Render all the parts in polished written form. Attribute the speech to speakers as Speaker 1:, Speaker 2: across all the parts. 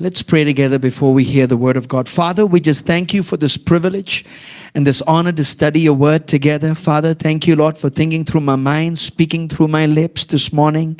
Speaker 1: Let's pray together before we hear the word of God. Father, we just thank you for this privilege and this honor to study your word together. Father, thank you, Lord, for thinking through my mind, speaking through my lips this morning.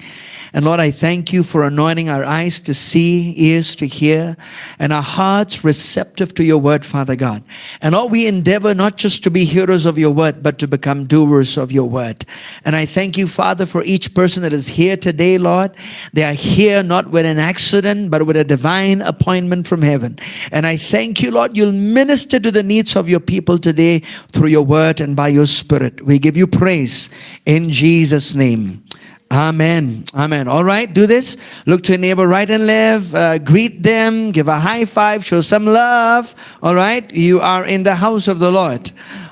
Speaker 1: And Lord, I thank you for anointing our eyes to see, ears to hear, and our hearts receptive to your word, Father God. And Lord, we endeavor not just to be hearers of your word, but to become doers of your word. And I thank you, Father, for each person that is here today, Lord. They are here not with an accident, but with a divine appointment from heaven. And I thank you, Lord, you'll minister to the needs of your people today through your word and by your spirit. We give you praise in Jesus' name. Amen. Amen. All right, do this. Look to your neighbor right and left. Greet them. Give a high five. Show some love. All right. You are in the house of the Lord.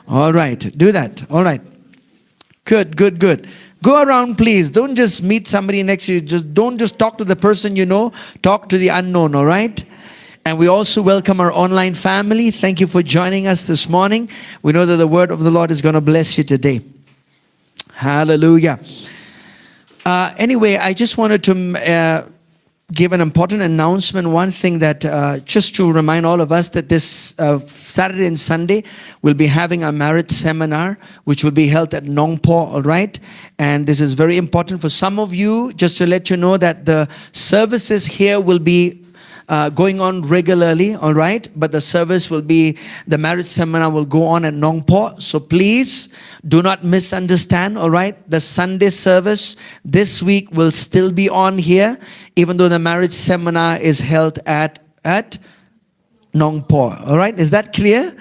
Speaker 1: All right. Do that. All right. Good, good, good. Go around, please. Don't just meet somebody next to you. Don't just talk to the person you know. Talk to the unknown. All right. And we also welcome our online family. Thank you for joining us this morning. We know that the word of the Lord is going to bless you today. Hallelujah. Anyway, I just wanted to give an important announcement. One thing that just to remind all of us that this Saturday and Sunday we'll be having a marriage seminar which will be held at Nongpo, all right? And this is very important for some of you, just to let you know that the services here will be going on regularly, all right? But the marriage seminar will go on at Nongpo. So please do not misunderstand, all right? The Sunday service this week will still be on here, even though the marriage seminar is held at Nongpo, all right? Is that clear?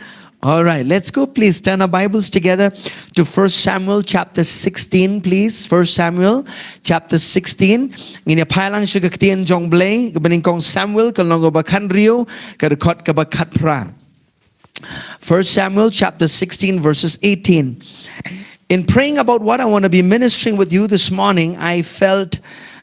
Speaker 1: All right, let's go. Please turn our Bibles together to 1 Samuel chapter 16, please. 1 Samuel chapter 16. Ngini pailang sugar ktien jong blay, gabaning kong Samuel, kalongo bakan rio, kadakot kabakat pran. 1 Samuel chapter 16, verses 18. In praying about what I want to be ministering with you this morning, I felt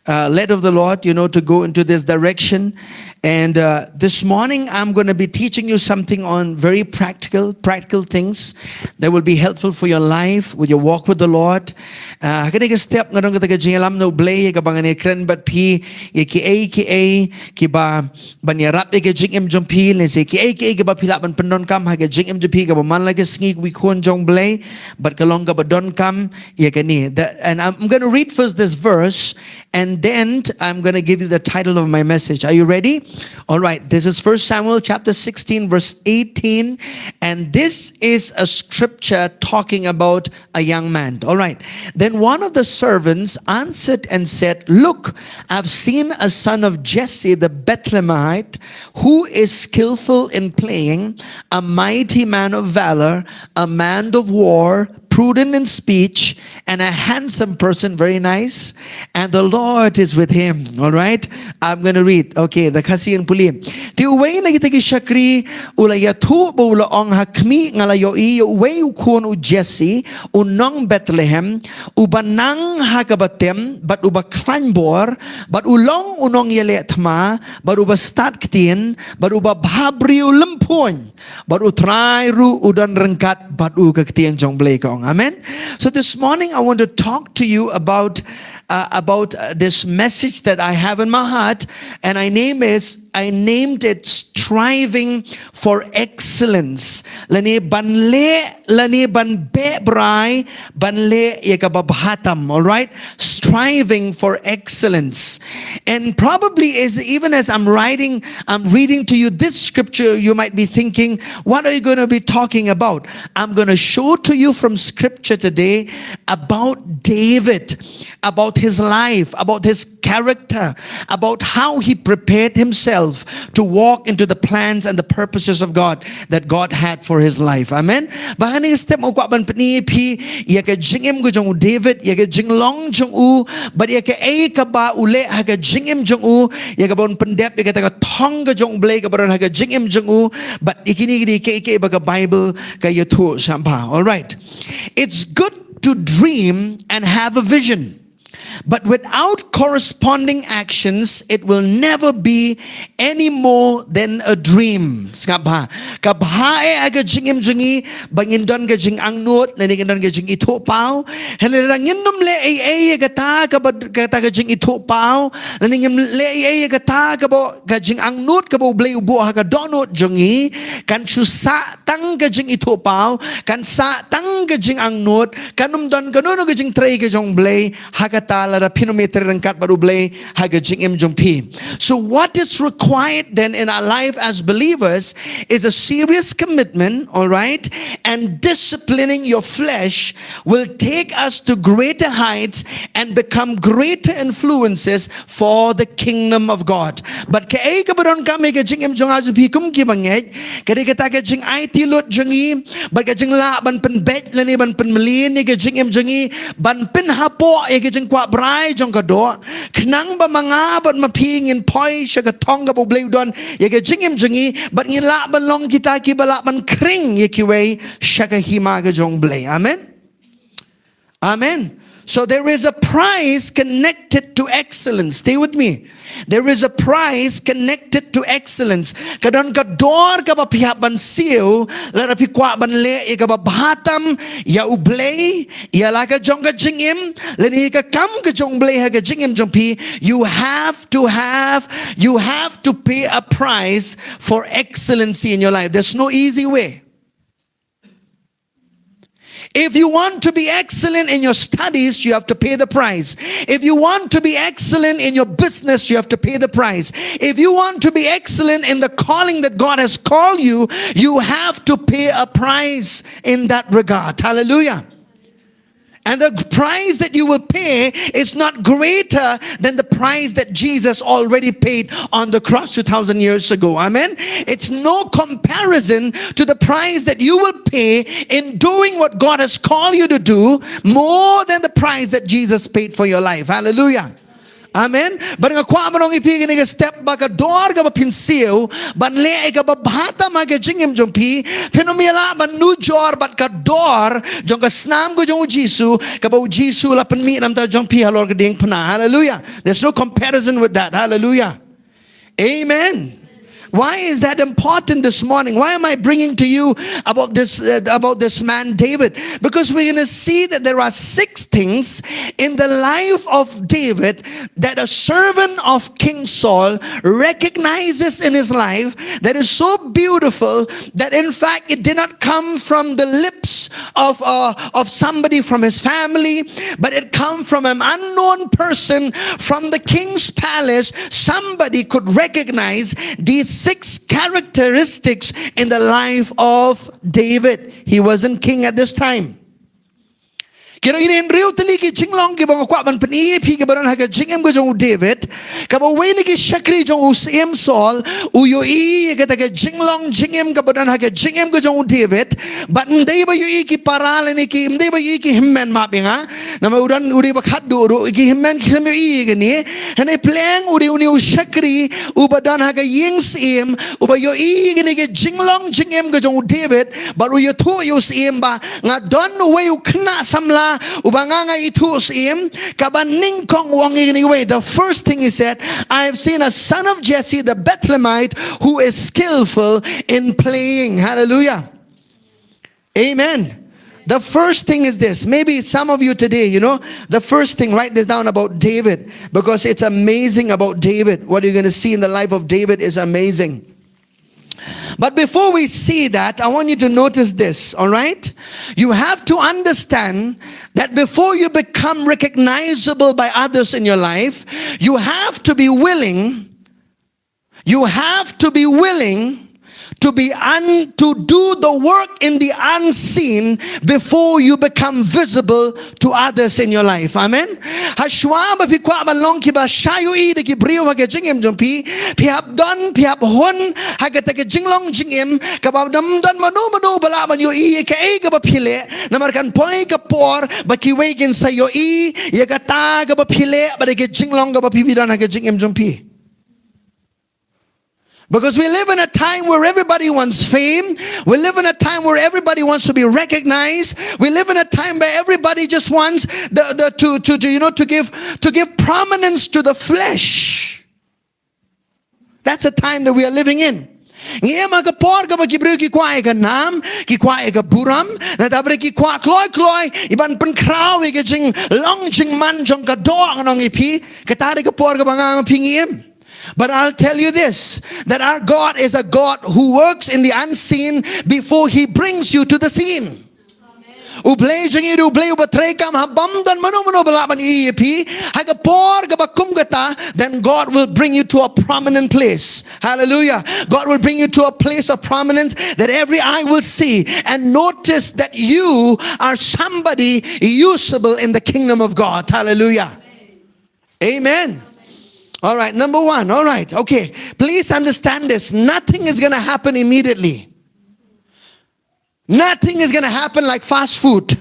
Speaker 1: led of the Lord, to go into this direction. And this morning, I'm going to be teaching you something on very practical things that will be helpful for your life, with your walk with the Lord. Step ngadong kataga jingalam no blay kabangan ni kren bat pi ki kiba banyarap ke jingem jompi le se ki kiba pilap ban pendon kam ha ke jingem jompi ka man la ke sngi wi kon jong blay but kalong ka badon kam and I'm going to read first this verse, and then I'm going to give you the title of my message. Are you ready? All right, this is 1 Samuel chapter 16 verse 18, and this is a scripture talking about a young man. All right, then one of the servants answered and said, "Look, I've seen a son of Jesse the Bethlehemite who is skillful in playing, a mighty man of valor, a man of war, prudent in speech, and a handsome person," very nice, "and the Lord is with him." All right, I'm going to read. Okay, the Khasi and Pulim. Ti uway na kita ki Shakri ulayatu bo ula ong hakmi ngalayo iyo uway ukun u Jesse unong Bethlehem ubanang hagabatem but uba klanbor but ulong unong yele tma but uba stat ktin but uba bhabri ulempoin but utray ru udan rengkat but u kaktian jong blay kong. Amen. So this morning I want to talk to you about this message that I have in my heart, and I named it Striving for Excellence. Lani ban be brai banle yakababhatam. All right, striving for excellence. And probably even as I'm reading to you this scripture, you might be thinking, what are you going to be talking about? I'm going to show to you from scripture today about David, about his life, about his character, about how he prepared himself to walk into the plans and the purposes of God that God had for his life. Amen. Bahani step mo kwa ban pni pi yaka jingem go jong David yaka jinglong jong u but yaka ay ka ba ule haga jingem jong u yaka bon pendep yaka taga thong ga jong blay ka baron haga jingem jong u but ikini ke baga Bible ka yatu sampa. All right. It's good to dream and have a vision. but without corresponding actions, it will never be any more than a dream. Skabha. Kabhae aga jingim jingi, bangindon ga jing angnut, nanigindon ga jing ito pao. Helerangindum le ay gata kabad gata ga jing ito pao. Naningim le ay gata kabo ga jing angnut kabo blay ubo ha ga donut jingi. Kan chusa tang ga jing ito pao. Kan sa tang ga jing angnut. Kanum don kanuno ga jing tray ga jong blay. Hagatala da pinometer ng kat baru blay haga jing im jong pi. So what is required then in our life as believers is a serious commitment, all right? And disciplining your flesh will take us to greater heights and become greater influences for the kingdom of God. But kay kabaron kami ka jing im jong azu pi kum ki bangay kadi kata ka jing ai tilot jongi ba ka jing la ban pen bet lani ban pen melin ni ka jing im jongi ban pen hapo e ka jing kwa brai jong ka do knang ba mga ban maping in poi siya ka tong ka bo blay don ye ka jing im jongi but ngin la ban long kita ki bala ban kring ye ki way siya ka hima ka jong blay. Amen. Amen. So there is a prize connected to excellence. Stay with me. There is a prize connected to excellence. Kadon ka dor ka ba pihak ban siu, lara pi kwa ban le ka ba bahatam ya ublay, ya la ka jong ka jingim, leni ka kam ka jong blay ha ka jingim jong pi. You have to pay a price for excellency in your life. There's no easy way. If you want to be excellent in your studies, you have to pay the price. If you want to be excellent in your business, you have to pay the price. If you want to be excellent in the calling that God has called you, you have to pay a price in that regard. Hallelujah. And the price that you will pay is not greater than the price that Jesus already paid on the cross 2,000 years ago. Amen. It's no comparison to the price that you will pay in doing what God has called you to do, more than the price that Jesus paid for your life. Hallelujah. Amen. But nga kwa manong ipigin nga step baga door ka ba pinsiw ban le ka ba bata maga jingim jompi pinomila ban nu jor bat ka door jong ka snam go jong Jisu ka ba Jisu la panmi nam ta jompi halor ka ding pana. Hallelujah. There's no comparison with that. Hallelujah. Amen. Why is that important this morning? Why am I bringing to you about this man David? Because we're going to see that there are 6 things in the life of David that a servant of King Saul recognizes in his life that is so beautiful that in fact it did not come from the lips of somebody from his family, but it come from an unknown person from the king's palace. Somebody could recognize these 6 characteristics in the life of David. He wasn't king at this time. Kira ini real tali ki jinglong ki bang kwa ban pani pi ki baran haga jingem ko jong David ka ba weni ki shakri jong usim Saul uyo I ka ta ka jinglong jingem ka baran haga jingem ko jong David but ndai ba yu ki paral ni ki ndai ba yu ki himmen ma pinga na ma uran uri ba khat do ki himmen ki me I gani hane pleng uri uni shakri u badan haga ying sim u ba yu I gani ki jinglong jingem ko jong David but uyo thu yu sim ba nga don we u kna samla ubanganga itus im kabaning kong wong anyway. The first thing he said, I have seen a son of Jesse the Bethlehemite who is skillful in playing. Hallelujah. Amen. The first thing is this. Maybe some of you today, the first thing, write this down about David, because it's amazing about David. What you're going to see in the life of David is amazing. But before we see that, I want you to notice this, all right? You have to understand that before you become recognizable by others in your life, you have to be willing to do the work in the unseen before you become visible to others in your life. Amen. Hashwa ba pikwa ba long ki ba shayu I de ki brio ha ke jingem jompi phap don phap hon ha ke ta ke jinglong jingem ka ba dam don manu bala man yo I ke ai ka ba phile namar kan poi ka por ba ki wegen sa yo I ye ka ta ka ba phile ba de ke jinglong ka ba pi dan ha ke jingem jompi. Because we live in a time where everybody wants fame. We live in a time where everybody wants to be recognized. We live in a time where everybody just wants to give prominence to the flesh. That's a time that we are living in. Ngiye magapor ka bagibru ki kwa ka nam ki kwa ka buram na dabre ki kwa kloi iban pen kraw ka jing long jing man jong ka do nong ipi katari ka por ka banga pingiem. But I'll tell you this, that our God is a God who works in the unseen before He brings you to the scene. Then God will bring you to a prominent place. Hallelujah. God will bring you to a place of prominence that every eye will see and notice that you are somebody usable in the kingdom of God. Hallelujah. Amen. All right, number one. All right, okay. Please understand this. Nothing is going to happen immediately. Nothing is going to happen like fast food.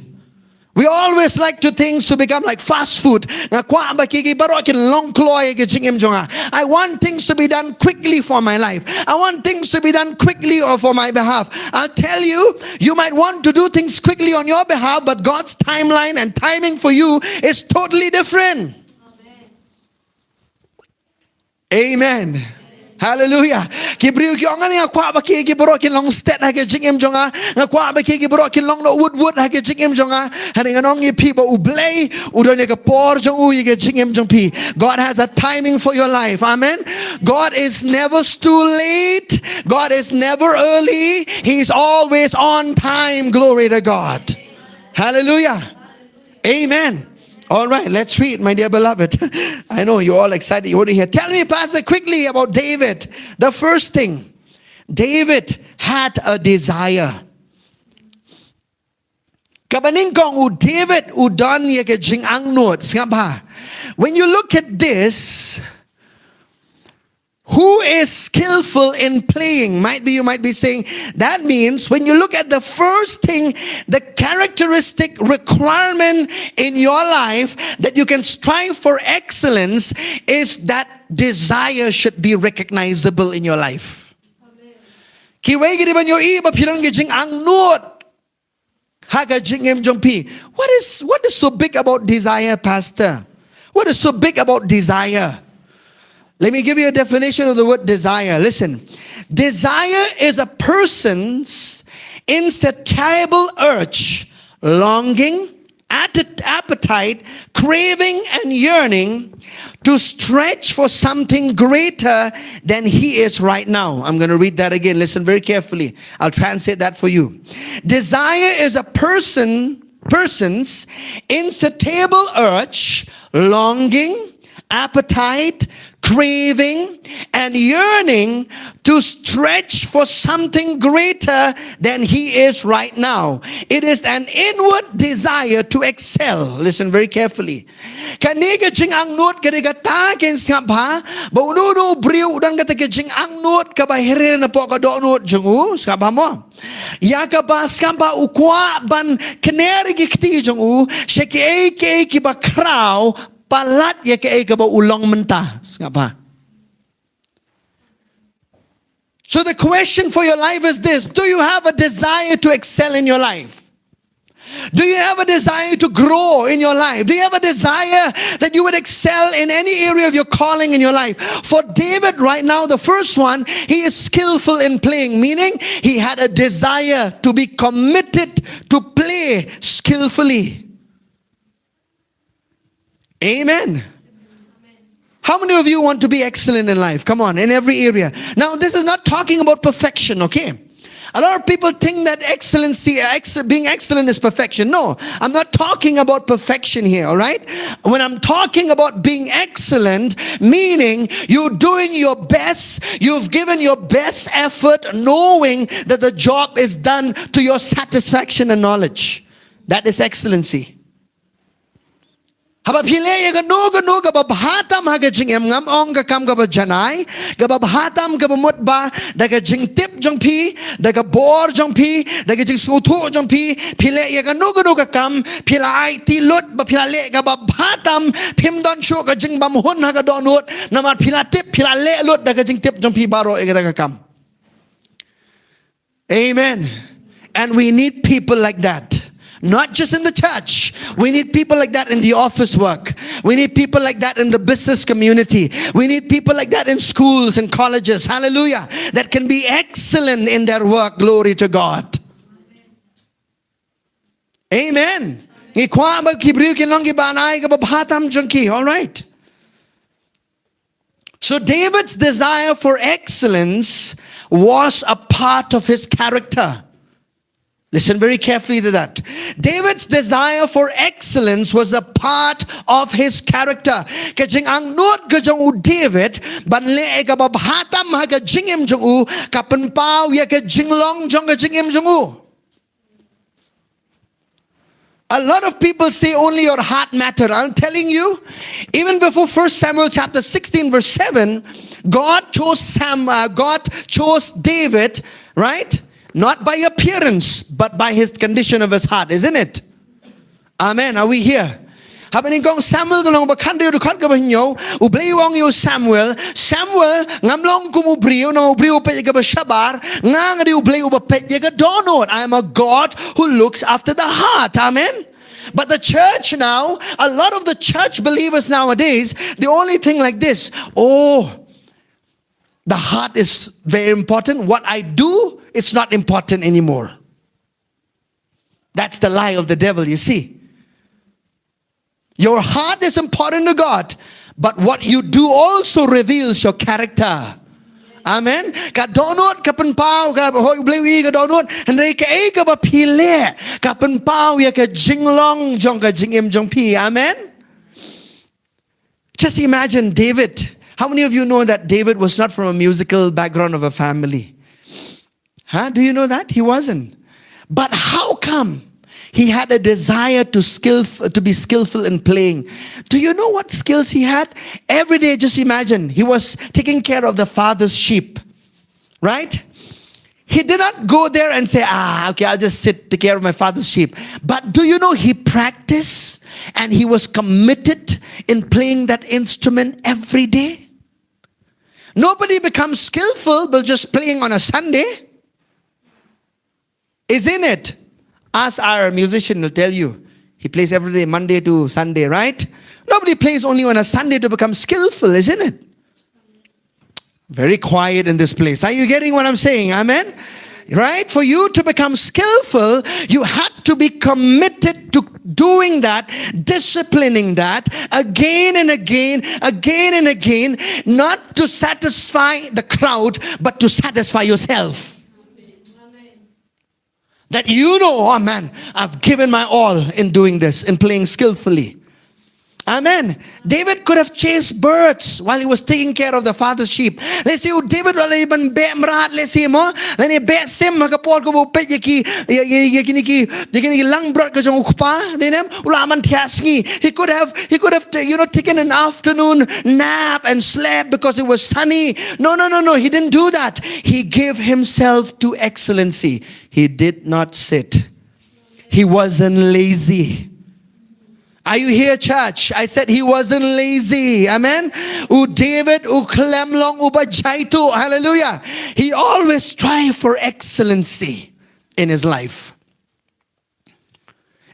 Speaker 1: We always like to things to become like fast food. I want things to be done quickly for my life. I want things to be done quickly or for my behalf. I'll tell you, you might want to do things quickly on your behalf, but God's timeline and timing for you is totally different. Amen. Hallelujah. Kibriu ki ongan nga kwa ba ki broken long stet ha ke jingem jonga nga kwa ba ki broken long no wood ha ke jingem jonga hani nga nong people ublay udone ka por jong u ke jingem jong pi. God has a timing for your life. Amen. God is never too late. God is never early. He's always on time. Glory to God. Hallelujah. Amen. All right, let's read, my dear beloved. I know you're all excited. You want to hear. Tell me, Pastor, quickly about David. The first thing, David had a desire. Kabaning kong u David udon ye ke jing ang not ngapa. When you look at this, who is skillful in playing? You might be saying, that means when you look at the first thing, the characteristic requirement in your life that you can strive for excellence is that desire should be recognizable in your life. What is so big about desire, Pastor? What is so big about desire? Let me give you a definition of the word desire. Listen. Desire is a person's insatiable urge, longing, appetite, craving, and yearning to stretch for something greater than he is right now. I'm going to read that again. Listen very carefully. I'll translate that for you. Desire is a person's insatiable urge, longing, appetite, craving, and yearning to stretch for something greater than he is right now. It is an inward desire to excel. Listen very carefully. Kaniga jing ang not kaniga takin skapa ba ununo briu udan kata jing ang not ka ba hirin na po ka do not jungu skapa mo. Ya ka ba skapa ukwa ban kaneri gikti jungu sheki ki ba kraw palat ya ke ka ba ulong menta skapa. So the question for your life is this: do you have a desire to excel in your life? Do you have a desire to grow in your life? Do you have a desire that you would excel in any area of your calling in your life? For David right now, the first one, he is skillful in playing, meaning he had a desire to be committed to play skillfully. Amen. How many of you want to be excellent in life? Come on, in every area. Now, this is not talking about perfection, okay? A lot of people think that being excellent is perfection. No, I'm not talking about perfection here, all right? When I'm talking about being excellent, meaning you're doing your best, you've given your best effort, knowing that the job is done to your satisfaction and knowledge. That is excellency. Haba pile ya ganu gaba bhatam haga jing em ngam ong ga kam gaba janai gaba bhatam gaba mut ba daga jing tip jong pi daga bor jong pi daga jing sutu jong pi pile ya ganu ga kam pila ai ti lut ba pila le gaba bhatam pim don shu ga jing bam hun haga donut namat pila tip pila le lut daga jing tip jong pi baro ya daga kam. Amen. And we need people like that. Not just in the church. We need people like that in the office work. We need people like that in the business community. We need people like that in schools and colleges. Hallelujah. That can be excellent in their work. Glory to God. Amen. All right. So David's desire for excellence was a part of his character. Listen very carefully to that. David's desire for excellence was a part of his character. Kajing ang nuot kajong u David banle ega babhatam haga jingem jong u kapenpau ya ka jinglong jong ka jingem jong u. A lot of people say only your heart matter. I'm telling you, even before 1 Samuel chapter 16 verse 7, God chose David, right? Not by appearance, but by his condition of his heart, isn't it? Amen. Are we here? Habaning kong Samuel galong bakandre du khat gabanyo ubliwong yo Samuel ngamlong kumubriyo no ubriyo pe ga shabar ngang ri ubliyo ba pe ga donot. I am a God who looks after the heart. Amen. But the church now, a lot of the church believers nowadays, the only thing like this, the heart is very important. What I do, it's not important anymore. That's the lie of the devil, you see. Your heart is important to God, but what you do also reveals your character. Amen. Ka donut ka penpau ka hoi blewi ka donut hendai ka ei ka ba pile ka penpau ya ka jinglong jong ka jingim jong pi. Amen. Just imagine David. How many of you know that David was not from a musical background of a family? Huh? Do you know that? He wasn't. But how come he had a desire to be skillful in playing? Do you know what skills he had? Every day, just imagine, he was taking care of the father's sheep. Right? He did not go there and say, okay, I'll just take care of my father's sheep. But do you know he practiced and he was committed in playing that instrument every day? Nobody becomes skillful by just playing on a Sunday. Isn't it? Ask our musician, will tell you. He plays every day, Monday to Sunday, right? Nobody plays only on a Sunday to become skillful, isn't it? Very quiet in this place. Are you getting what I'm saying? Amen? Right? For you to become skillful, you had to be committed to doing that, disciplining that again and again, not to satisfy the crowd, but to satisfy yourself. That you know, oh man, I've given my all in doing this, in playing skillfully. Amen. David could have chased birds while he was taking care of the father's sheep. Let's say David even be mrat. Let's say mo, then he be sim magapor ko bopet yaki lang brat ko jong ukpa. Denem ulaman tiasngi. He could have taken an afternoon nap and slept because it was sunny. No. He didn't do that. He gave himself to excellency. He did not sit. He wasn't lazy. Are you here, church? I said he wasn't lazy. Amen. David klemlong ubajaitu. Hallelujah. He always strived for excellency in his life.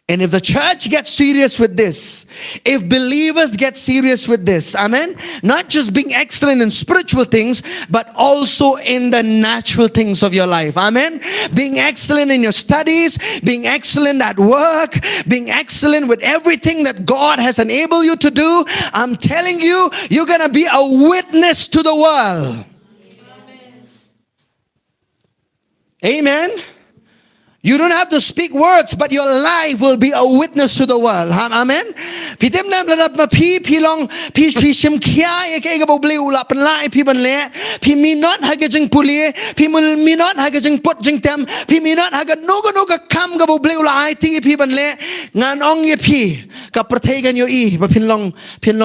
Speaker 1: And if the church gets serious with this, if believers get serious with this, amen, not just being excellent in spiritual things, but also in the natural things of your life, amen, being excellent in your studies, being excellent at work, being excellent with everything that God has enabled you to do, I'm telling you, you're going to be a witness to the world. Amen. You don't have to speak words, but your life will be a witness to the world. Amen. พี่เต็มน้ำระดับมาพี่ลองพี่ชิมขี้ไอ้แกก็บอกเลยอุลาเป็นไล่พี่บันเล่พี่มีน็อตให้ก็จึงปุลีพี่มันมีน็อตให้ก็จึงปดจึงเต็มพี่มีน็อตให้ก็โนก็คำก็บอกเลยอุลาไอ้ที่พี่บันเล่งานอ่องเยพี่กับประเทศกันอยู่อีบ่พี่ล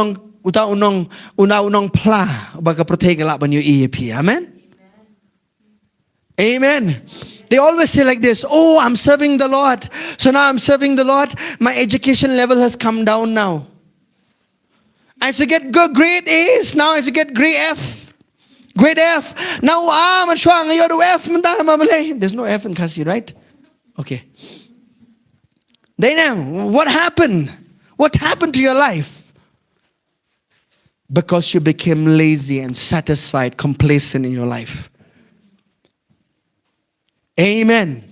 Speaker 1: องอุตาอุนองพลาบ่กับประเทศกันละบันอยู่อีพี่อาเมน Amen. They always say like this, oh, I'm serving the Lord. So now I'm serving the Lord. My education level has come down now. I used to get good grade A's. Now I used to get grade F. Grade F. Now, I'm trying to do F. There's no F in Khasi, right? Okay. Then what happened? What happened to your life? Because you became lazy and satisfied, complacent in your life. Amen.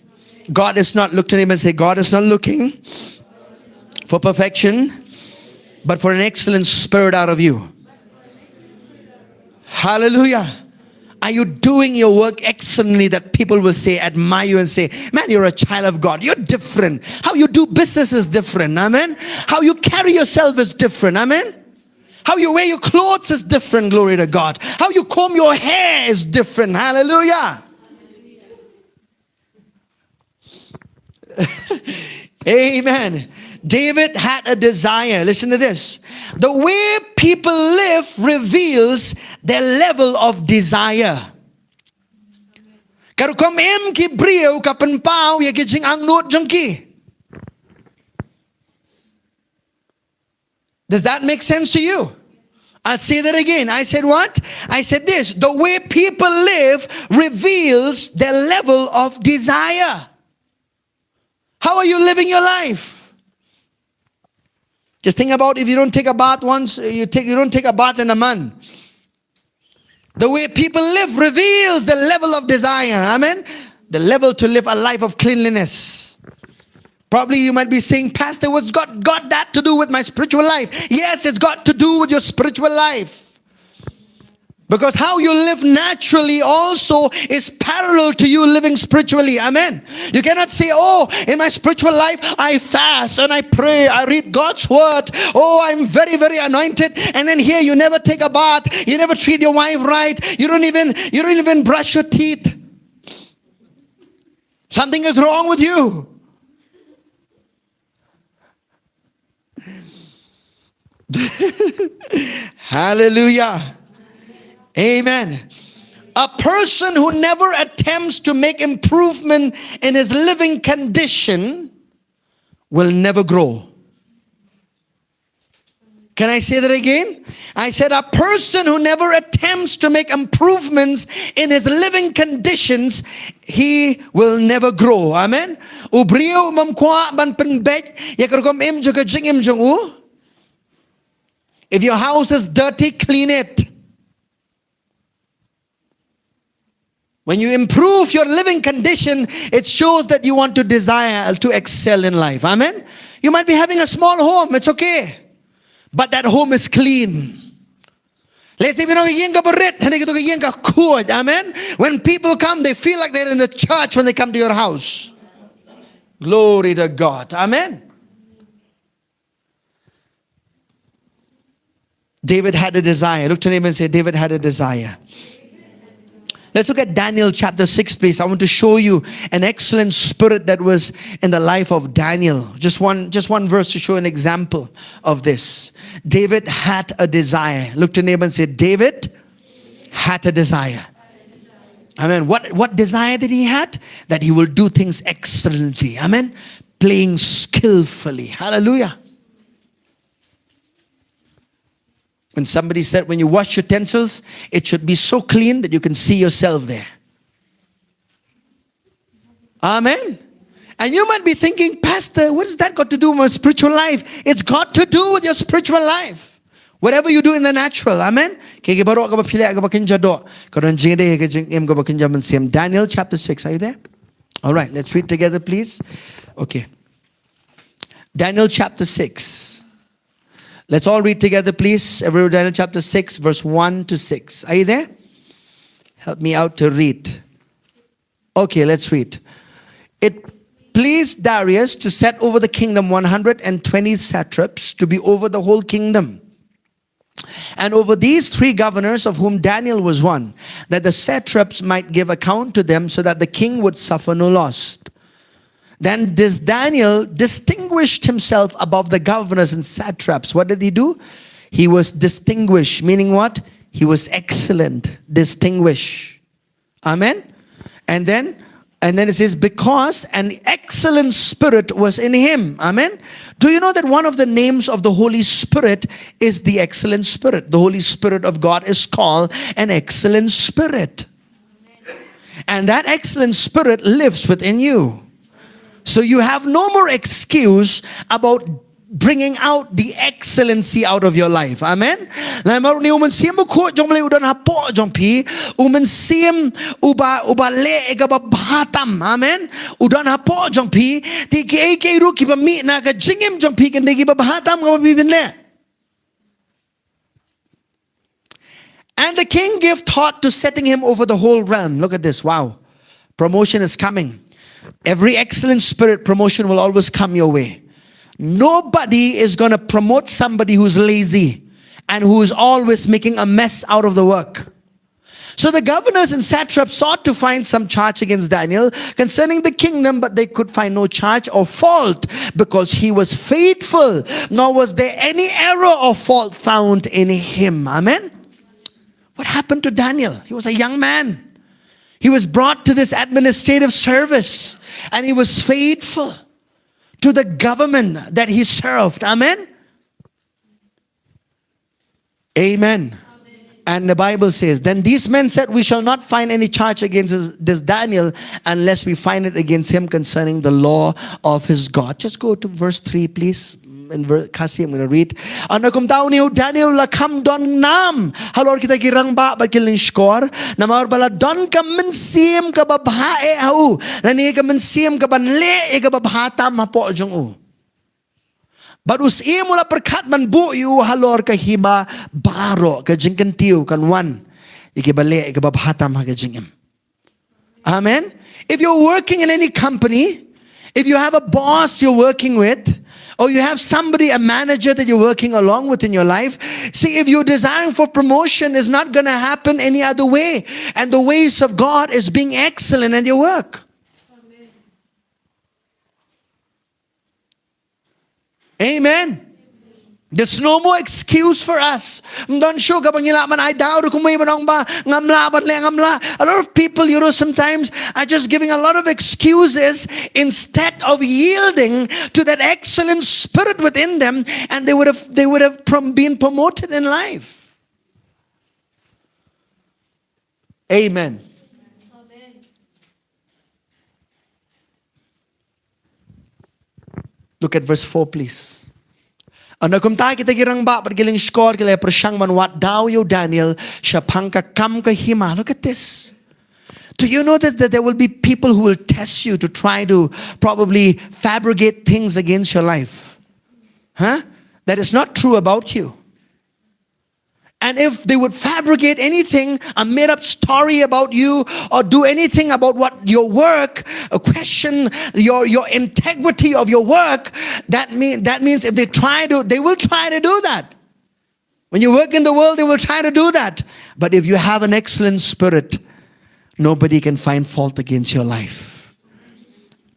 Speaker 1: God is not, look to him and say, God is not looking for perfection, but for an excellent spirit out of you. Hallelujah. Are you doing your work excellently that people will say, admire you and say, man, you're a child of God. You're different. How you do business is different. Amen. How you carry yourself is different. Amen. How you wear your clothes is different. Glory to God. How you comb your hair is different. Hallelujah. Amen. David had a desire. Listen to this. The way people live reveals their level of desire. Karukom em ki brio kapan pao ya kijing ang not jungki. Does that make sense to you? I'll say that again. I said what? I said this. The way people live reveals their level of desire. How are you living your life? Just think about if you don't take a bath once, you don't take a bath in a month. The way people live reveals the level of desire. Amen. The level to live a life of cleanliness. Probably you might be saying, Pastor, what's got that to do with my spiritual life? Yes, it's got to do with your spiritual life. Because how you live naturally also is parallel to you living spiritually. Amen. You cannot say, oh, in my spiritual life, I fast and I pray, I read God's word. Oh, I'm very, very anointed. And then here you never take a bath. You never treat your wife right. You don't even brush your teeth. Something is wrong with you. Hallelujah. Amen. A person who never attempts to make improvement in his living condition will never grow. Can I say that again? I said a person who never attempts to make improvements in his living conditions, he will never grow. Amen. Ubrio mamkwa ban penbet yakarkom im juga jing im jung. If your house is dirty, clean it. When you improve your living condition, it shows that you want to desire to excel in life. Amen. You might be having a small home. It's okay. But that home is clean. Let's say amen. When people come, they feel like they're in the church when they come to your house. Glory to God. Amen. David had a desire. Look to him and say, David had a desire. Let's look at Daniel chapter 6, please. I want to show you an excellent spirit that was in the life of Daniel. Just one verse to show an example of this. David had a desire. Look to neighbor and say, David had a desire. Amen. What desire did he had? That he will do things excellently. Amen. Playing skillfully. Hallelujah. When somebody said, when you wash utensils, it should be so clean that you can see yourself there. Amen. And you might be thinking, Pastor, what has that got to do with my spiritual life? It's got to do with your spiritual life. Whatever you do in the natural. Amen. Daniel chapter 6. Are you there? All right. Let's read together, please. Okay. Daniel chapter 6. Let's all read together, please. Everyone, Daniel chapter 6, verse 1 to 6. Are you there? Help me out to read. Okay, let's read. pleased Darius to set over the kingdom 120 satraps to be over the whole kingdom. And over these 3 governors, of whom Daniel was one, that the satraps might give account to them, so that the king would suffer no loss. Then this Daniel distinguished himself above the governors and satraps. What did he do? He was distinguished, meaning what? He was excellent, distinguished. Amen? And then it says, because an excellent spirit was in him. Amen? Do you know that one of the names of the Holy Spirit is the excellent spirit? The Holy Spirit of God is called an excellent spirit. And that excellent spirit lives within you. So you have no more excuse about bringing out the excellency out of your life. Amen. Na maru ni uman siem ko jong le udan hapo jong pi uman siem uba le ega ba bhatam. Amen. Udan hapo jong pi ti ke ru ki ba mi na ka jingim jong pi kan de ki ba bhatam ka ba bibin le. And the king gave thought to setting him over the whole realm. Look at this. Wow. Promotion is coming. Every excellent spirit, promotion will always come your way. Nobody is going to promote somebody who's lazy and who is always making a mess out of the work. So the governors and satraps sought to find some charge against Daniel concerning the kingdom, but they could find no charge or fault, because he was faithful, nor was there any error or fault found in him. Amen. What happened to Daniel? He was a young man. He was brought to this administrative service, and he was faithful to the government that he served. Amen? Amen. And the Bible says, then these men said, we shall not find any charge against this Daniel unless we find it against him concerning the law of his God. Just go to verse 3, please. In Khasi, I'm going to read. Anakum daw niyo Daniel lakam don nam. Halor kita kirang ba kiling skor. Namar bala don ka mensim ka babhae au. Nani ka mensim ka banle ka babhata mapo jong u. Barus mula perkat man bu yu halor ka hiba baro ka jingkan tiu kan wan. Ikibale ka babhata ma ka jingim. Amen. If you're working in any company, if you have a boss you're working with, or you have somebody, a manager that you're working along with in your life, see, if you're desiring for promotion, it's not going to happen any other way. And the ways of God is being excellent in your work. Amen. There's no more excuse for us. A lot of people, sometimes are just giving a lot of excuses instead of yielding to that excellent spirit within them, and they would have been promoted in life. Amen. Look at verse 4, please. Anakumta kita girang ba pergiling skor kila persyang manwat daw yo Daniel syapangka kam ka hima. Look at this. Do you notice that there will be people who will test you to try to probably fabricate things against your life? That is not true about you. And if they would fabricate anything, a made-up story about you, or do anything about what your work, question your integrity of your work, that means if they will try to do that. When you work in the world, they will try to do that. But if you have an excellent spirit, nobody can find fault against your life.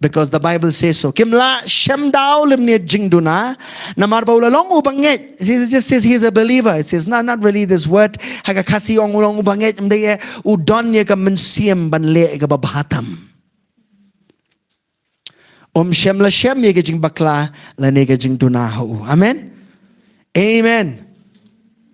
Speaker 1: Because the Bible says so. Kimla shem daw limni jingduna namarbaw lalong ubanget. It just says he's a believer. It says not really this word. Haga Khasi ong ulong ubanget mdeye udon ye ka mensiem banle ka babhatam. Shem la shem ye ka jing bakla la ne ka jingduna ho. Amen. Amen.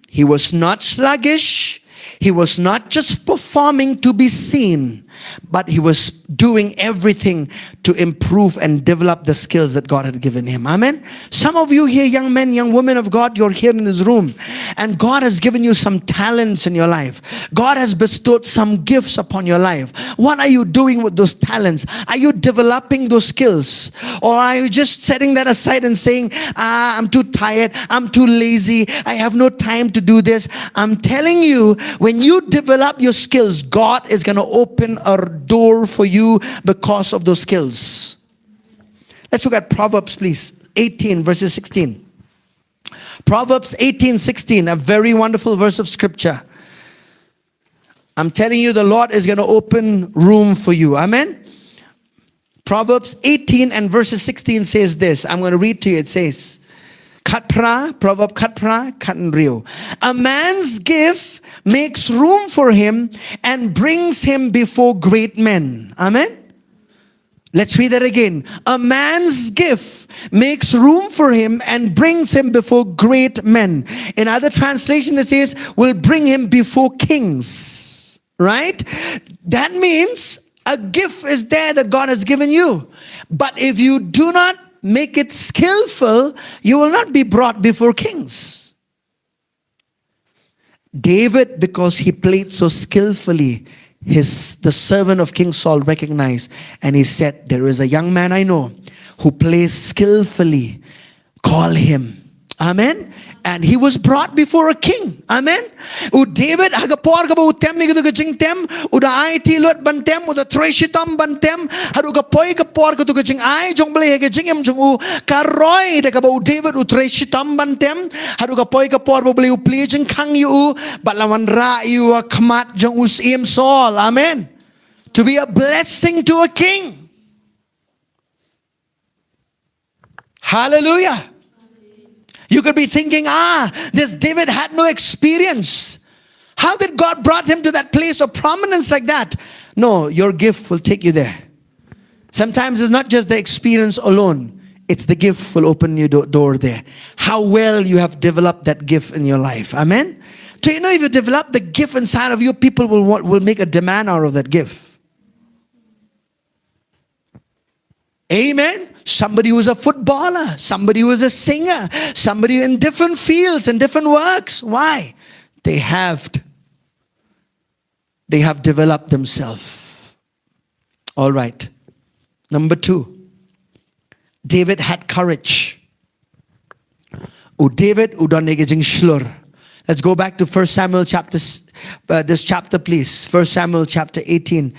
Speaker 1: He was not sluggish. He was not just performing to be seen, but he was doing everything to improve and develop the skills that God had given him. Amen. Some of you here, young men, young women of God, you're here in this room, and God has given you some talents in your life. God has bestowed some gifts upon your life. What are you doing with those talents? Are you developing those skills? Or are you just setting that aside and saying, I'm too tired, I'm too lazy, I have no time to do this? I'm telling you, when you develop your skills, God is going to open a door for you because of those skills. Let's look at Proverbs, please. 18 verses 16. Proverbs 18:16, a very wonderful verse of scripture. I'm telling you, the Lord is going to open room for you. Amen. Proverbs 18 and verses 16 says this. I'm going to read to you. It says, Proverb Khat Rio. A man's gift makes room for him and brings him before great men. Amen. Let's read that again. A man's gift makes room for him and brings him before great men. In other translation, it says, will bring him before kings. Right? That means a gift is there that God has given you. But if you do not make it skillful, you will not be brought before kings. David, because he played so skillfully, the servant of King Saul recognized, and he said, there is a young man I know who plays skillfully. Call him. Amen. And he was brought before a king. Amen. David hagapor ka ba utem mi ka jing tem uda ai ti lot bantem uda treshitam bantem haru ka poi ka por ka jing ai jong ble ka jing em jong u karoi de ka ba David u treshitam bantem haru ka poi ka por ble u pli jing khang yu balawan ra yu khamat jong us im Saul. Amen. To be a blessing to a king. Hallelujah. You could be thinking, this David had no experience. How did God brought him to that place of prominence like that? No, your gift will take you there. Sometimes it's not just the experience alone. It's the gift will open your door there. How well you have developed that gift in your life. Amen? Do you know if you develop the gift inside of you, people will make a demand out of that gift. Amen? Somebody who's a footballer, somebody who is a singer, somebody in different fields and different works. Why? They have developed themselves. All right. Number 2. David had courage. David udonegejing shlur. Let's go back to 1 Samuel this chapter, please. 1 Samuel chapter 16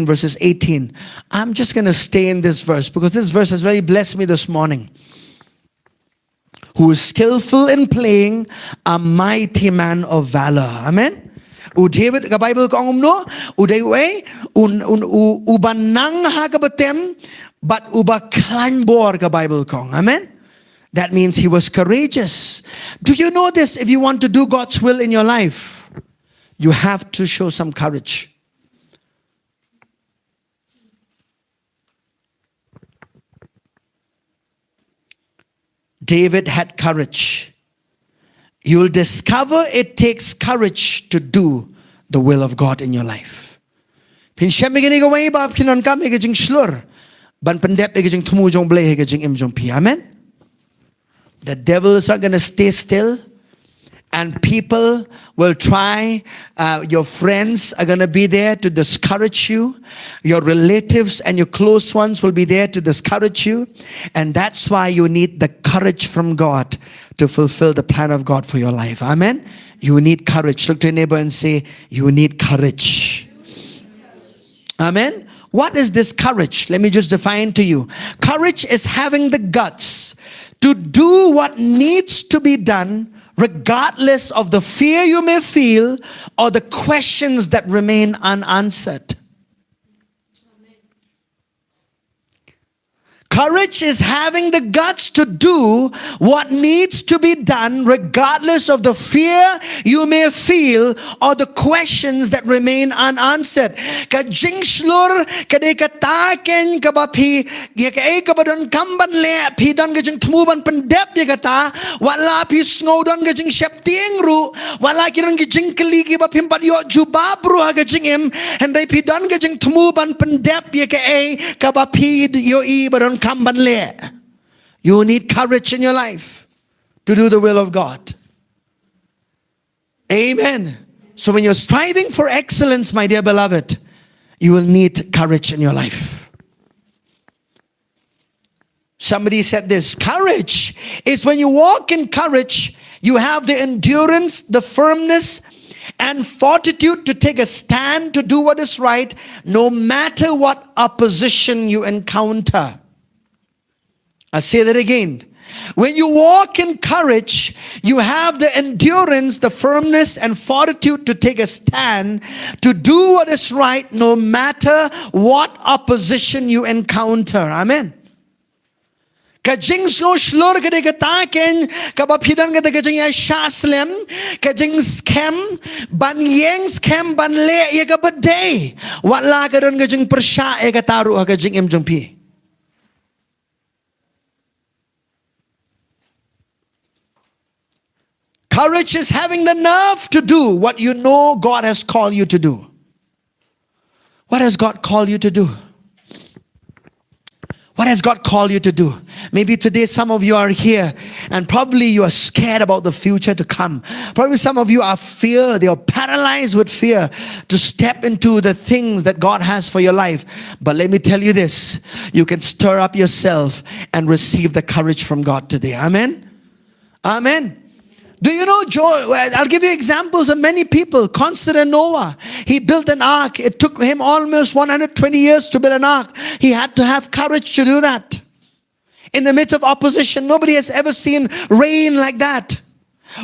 Speaker 1: verses 18. I'm just going to stay in this verse because this verse has really blessed me this morning. Who is skillful in playing, a mighty man of valor. Amen. David ka Bible ko no udaywe ubanang hagabatem but uba klanbor ka Bible ko. Amen. That means he was courageous. Do you know this? If you want to do God's will in your life, you have to show some courage. David had courage. You'll discover it takes courage to do the will of God in your life. Amen. The devil is not going to stay still. And people will try, your friends are going to be there to discourage you. Your relatives and your close ones will be there to discourage you. And that's why you need the courage from God to fulfill the plan of God for your life. Amen? You need courage. Look to your neighbor and say, you need courage. Amen? What is this courage? Let me just define to you. Courage is having the guts to do what needs to be done regardless of the fear you may feel or the questions that remain unanswered. Courage is having the guts to do what needs to be done regardless of the fear you may feel or the questions that remain unanswered. Kajing shlur kade kataken kabapi yake kabadon kamban le pidon kajing tumuban pendep yakata wala pi snowdon kajing shepting ru wala kiran kajing keligi bapim padio jubabru kajing im and they pidon kajing tumuban pendep yake kabapi yo I badon. You need courage in your life to do the will of God. Amen. So when you're striving for excellence, my dear beloved, you will need courage in your life. Somebody said this, courage is when you walk in courage, you have the endurance, the firmness, and fortitude to take a stand to do what is right, no matter what opposition you encounter. I say that again. When you walk in courage, you have the endurance, the firmness, and fortitude to take a stand, to do what is right, no matter what opposition you encounter. Amen. Kajing so shlor kade kataken kabapidan kade kajing ya shaslem kajing scam ban yang scam ban le ya kabade wala kadon kajing persya ya kataru kajing em jengpi. Courage is having the nerve to do what you know God has called you to do. What has God called you to do? What has God called you to do? Maybe today some of you are here and probably you are scared about the future to come. Probably some of you are they are paralyzed with fear to step into the things that God has for your life. But let me tell you this, you can stir up yourself and receive the courage from God today. Amen? Amen. Do you know, I'll give you examples of many people. Consider Noah. He built an ark. It took him almost 120 years to build an ark. He had to have courage to do that. In the midst of opposition, nobody has ever seen rain like that.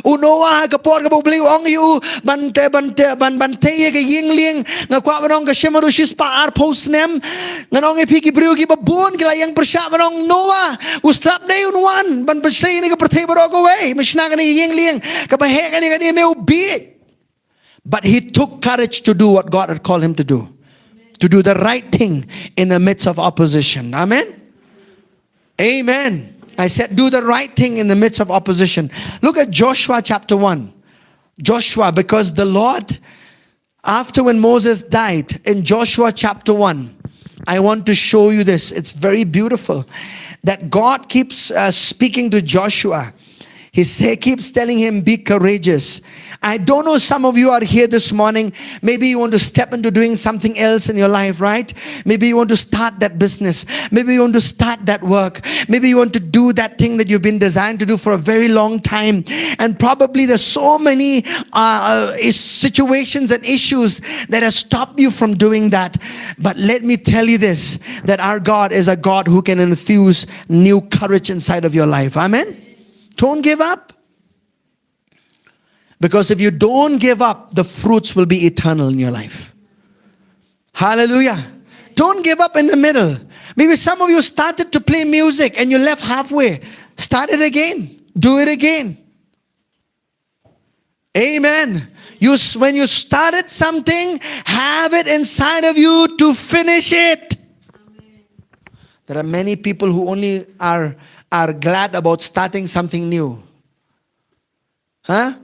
Speaker 1: Noah kapor ka bli ong yu bante ye ka yingling nga kwa manong ka shemaru shis pa ar posnem nganong e piki briu ki babun kila yang persya manong Noah uslap na yun wan ban pasay ni ka pertay baro ko way mishna ka ni yingling ka bahe ka ni me ubi. But he took courage to do what God had called him to do. To do the right thing in the midst of opposition. Amen. Amen. I said, do the right thing in the midst of opposition. Look at Joshua chapter 1. Joshua, because the Lord, after when Moses died, in Joshua chapter 1, I want to show you this. It's very beautiful. That God keeps speaking to Joshua. He keeps telling him, be courageous. I don't know, some of you are here this morning. Maybe you want to step into doing something else in your life, right? Maybe you want to start that business. Maybe you want to start that work. Maybe you want to do that thing that you've been designed to do for a very long time. And probably there's so many situations and issues that have stopped you from doing that. But let me tell you this, that our God is a God who can infuse new courage inside of your life. Amen? Don't give up. Because if you don't give up, the fruits will be eternal in your life. Hallelujah. Don't give up in the middle. Maybe some of you started to play music and you left halfway. Start it again. Do it again. Amen. When you started something, have it inside of you to finish it. Amen. There are many people who only are glad about starting something new. Huh?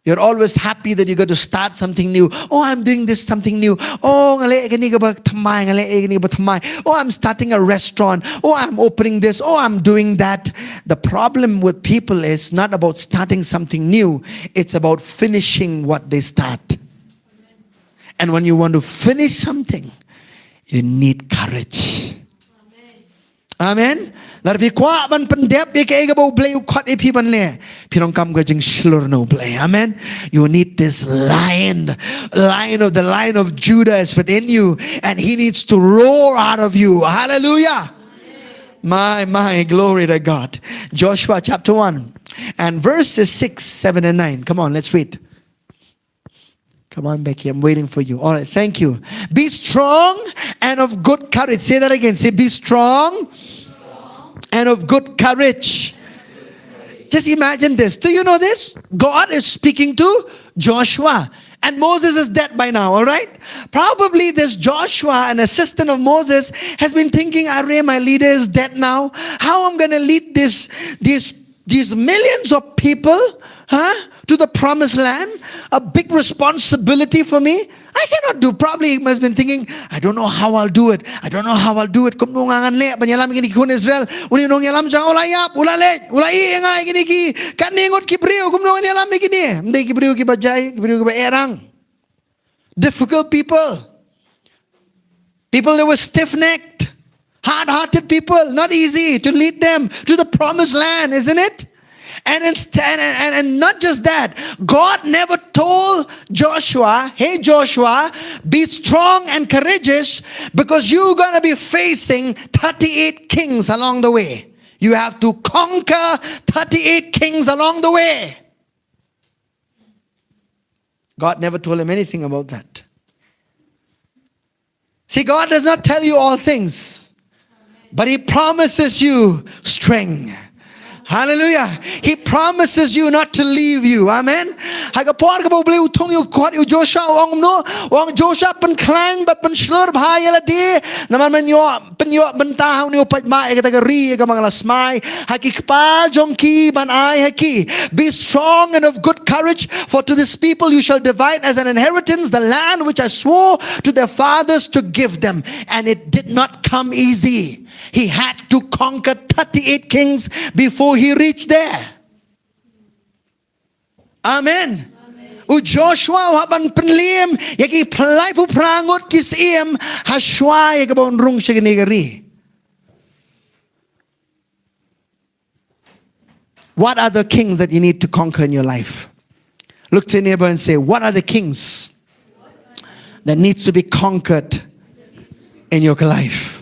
Speaker 1: You're always happy that you got to start something new. Oh, I'm doing this something new. Oh, I'm starting a restaurant. Oh, I'm opening this. Oh, I'm doing that. The problem with people is not about starting something new. It's about finishing what they start. And when you want to finish something, you need courage. Amen. Amen. You need this lion of Judah is within you, and he needs to roar out of you. Hallelujah. My glory to God. Joshua chapter 1 and verses 6, 7 and 9. Come on, let's read. Come on, Becky, I'm waiting for you. All right, thank you. Be strong and of good courage. Say that again. Say, be strong and of good courage. Just imagine this. Do you know this? God is speaking to Joshua. And Moses is dead by now, all right? Probably this Joshua, an assistant of Moses, has been thinking, Array, my leader is dead now. How am I going to lead these millions of people to the promised land? A big responsibility for me. I cannot do. Probably he must have been thinking, I don't know how I'll do it. I don't know how I'll do it. Kung nungangan le, banyalam gini kun Israel. Uni nung yalam jang ulayap, ulale, ulai nga gini ki kaningot kibriyo. Kung nung yalam gini, hindi kibriyo ki bajay, kibriyo ki ba erang. Difficult people. People that were stiff-necked, hard-hearted people. Not easy to lead them to the promised land, isn't it? And not just that, God never told Joshua, hey Joshua, be strong and courageous because you're going to be facing 38 kings along the way. You have to conquer 38 kings along the way. God never told him anything about that. See, God does not tell you all things, but He promises you strength. Hallelujah. He promises you not to leave you. Amen. Hagapon ka boleh utong yu kuat yu Joshua wong no wong Joshua pen klang but pen slur bahaya la di naman men yo bentah ni upat ma kategori ka mga lasmai haki kpa jongki ban ai haki. Be strong and of good courage, for to this people you shall divide as an inheritance the land which I swore to their fathers to give them. And it did not come easy. He had to conquer 38 kings before he reached there. Amen. U Joshua waban penliam yaki pelai pu prangut kisiem haswa yakabon rung shagnegari. What are the kings that you need to conquer in your life? Look to your neighbor and say, what are the kings that needs to be conquered in your life?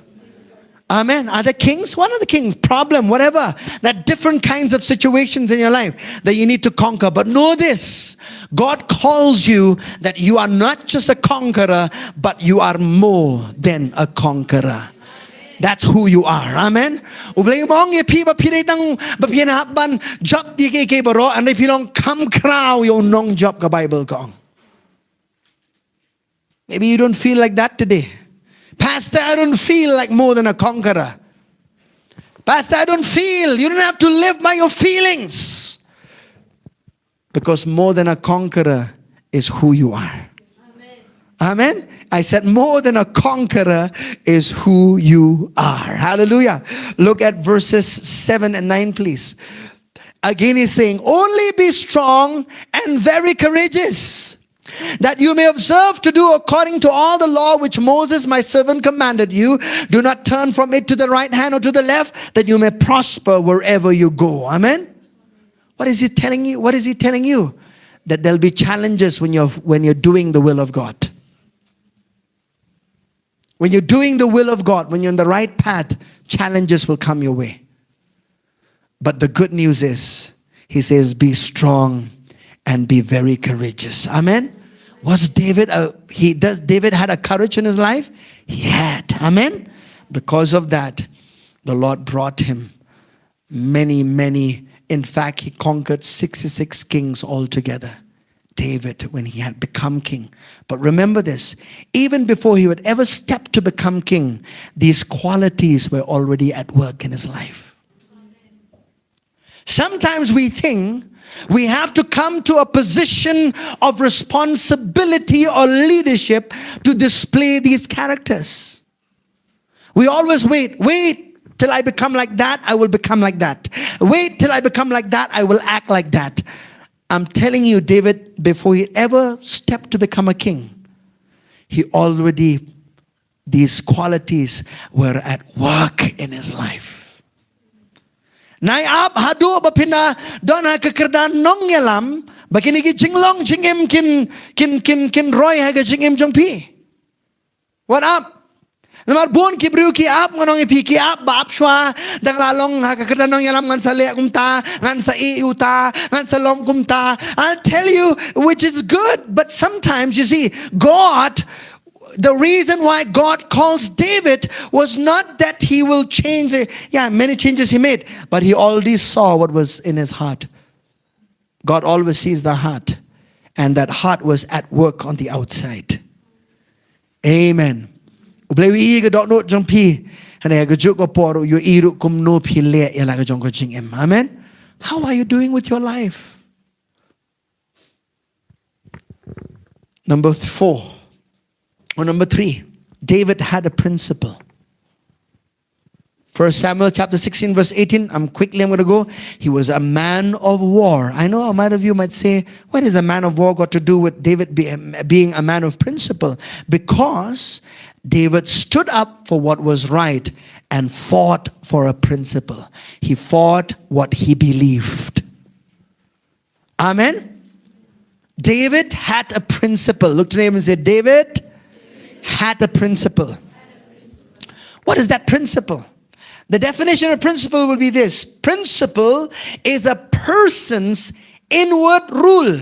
Speaker 1: Amen. Are the kings? What are the kings? Problem, whatever. That different kinds of situations in your life that you need to conquer. But know this, God calls you that you are not just a conqueror, but you are more than a conqueror. That's who you are. Amen. Ublay mong ye pi ba pi tang ba pi na ban job ye ke baro and pi long come crow yo nong job ka Bible kong. Maybe you don't feel like that today. Pastor, I don't feel like more than a conqueror. Pastor, I don't feel. You don't have to live by your feelings. Because more than a conqueror is who you are. Amen. I said more than a conqueror is who you are. Hallelujah. Look at verses 7 and 9, please. Again he's saying, only be strong and very courageous, that you may observe to do according to all the law which Moses my servant commanded you. Do not turn from it to the right hand or to the left, that you may prosper wherever you go. Amen. What is he telling you? What is he telling you? That there'll be challenges when you're doing the will of God. When you're doing the will of God, when you're on the right path, challenges will come your way. But the good news is, he says, be strong and be very courageous. Amen. Was David, David had a courage in his life? He had. Amen. Because of that, the Lord brought him many. In fact, he conquered 66 kings altogether. David, when he had become king. But remember this, even before he would ever step to become king, these qualities were already at work in his life. Sometimes we think we have to come to a position of responsibility or leadership to display these characters. We always wait till I become like that, I will become like that. Wait till I become like that, I will act like that. I'm telling you, David, before he ever stepped to become a king, these qualities were at work in his life. Nai ap hadu bapina don ha kekerdan nong yalam bakini ki jinglong jingim kin roy ha jingim jongpi. What up? Namar bon ki bru ki ap ngonong ipi ki ap ba ap shwa dang lalong ha kekerdan nong yalam ngan sa le kumta ngan sa I uta ngan sa lom kumta. I'll tell you which is good, but sometimes you see God, the reason why God calls David was not that he will change. Many changes he made, but he already saw what was in his heart. God always sees the heart, and that heart was at work on the outside. Amen. Amen. How are you doing with your life? Number 4. Or number 3, David had a principle. 1 Samuel chapter 16 verse 18. I'm going to go. He was a man of war. I know a lot of you might say, what is a man of war got to do with David being a man of principle? Because David stood up for what was right and fought for a principle. He fought what he believed. Amen. David had a principle. Look to him and say, David had a principle. What is that principle? The definition of principle will be this. Principle is a person's inward rule.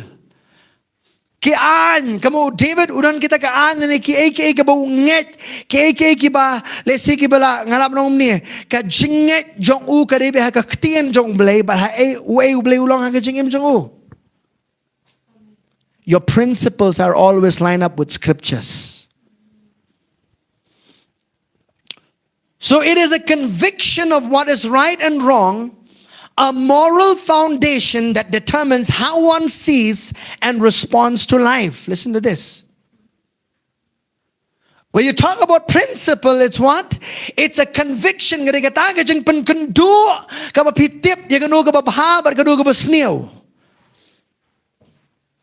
Speaker 1: Kian, kamu David udan kita kaan ni ki ba unget, ki ba lesi ki bala ngalap nong ni ka jinget jong u ka debe ha ka ktien jong blay ba ha u blay ulong ha ka jingim jong u. Your principles are always lined up with scriptures. So it is a conviction of what is right and wrong, a moral foundation that determines how one sees and responds to life. Listen to this. When you talk about principle, it's what? It's a conviction.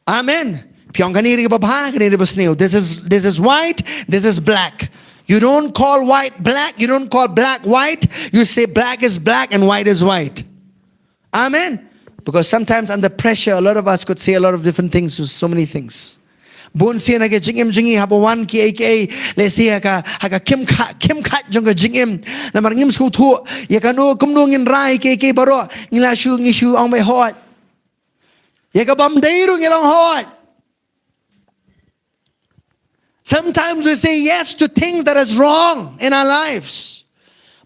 Speaker 1: Amen. This is white, this is black. You don't call white black, you don't call black white. You say black is black and white is white. Amen. Because sometimes under pressure, a lot of us could say a lot of different things to so many things. Bon siya na jingim jingi habawan ki aka let's say haka kim khat jong jingim na marngim sku thu ya kanu kumnungin rai ki baro ngila shu ngishu ong mai hot ya ka bam deiru ngilong hot. Sometimes we say yes to things that is wrong in our lives.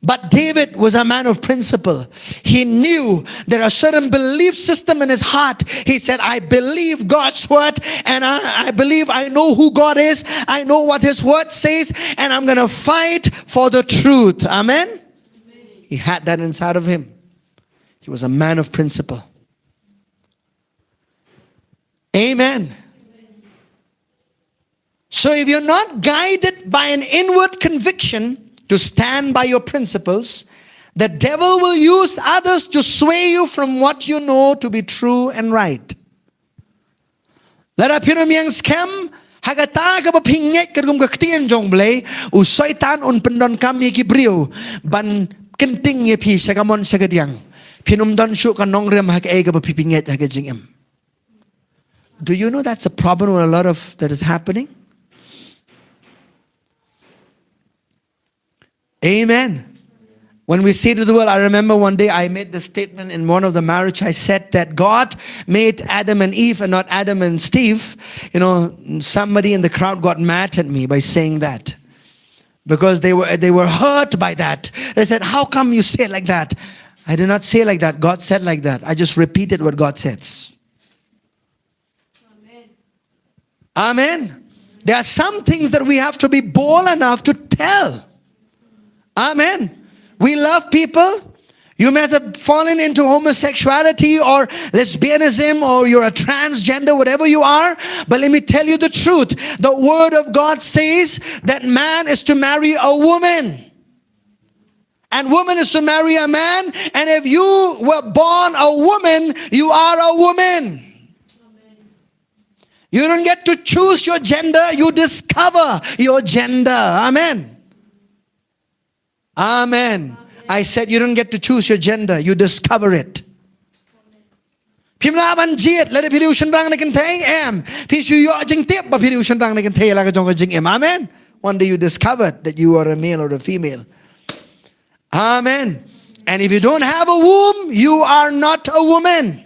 Speaker 1: But David was a man of principle. He knew there are certain belief system in his heart. He said, I believe God's word and I believe I know who God is. I know what his word says and I'm going to fight for the truth. Amen? Amen? He had that inside of him. He was a man of principle. Amen. So if you're not guided by an inward conviction to stand by your principles, the devil will use others to sway you from what you know to be true and right. Lara pinamyang scam hagata ka ba pinget kadum ka ktien jong blay u soitan un pendon kami ki brio ban kenting ye pi sagamon sagadiang pinumdon shu ka nongrem hag e ka ba pipinget hagajingem. Do you know that's a problem with a lot of that is happening? Amen. When we say to the world, I remember one day I made the statement in one of the marriage. I said that God made Adam and Eve and not Adam and Steve. You know, somebody in the crowd got mad at me by saying that. Because they were hurt by that. They said, how come you say it like that? I did not say like that. God said like that. I just repeated what God says. Amen. Amen. There are some things that we have to be bold enough to tell. Amen. We love people. You may have fallen into homosexuality or lesbianism or you're a transgender, whatever you are. But let me tell you the truth. The word of God says that man is to marry a woman. And woman is to marry a man. And if you were born a woman, you are a woman. You don't get to choose your gender. You discover your gender. Amen. Amen. I said you don't get to choose your gender. You discover it. Amen. One day you discovered that you are a male or a female. Amen. And if you don't have a womb, you are not a woman.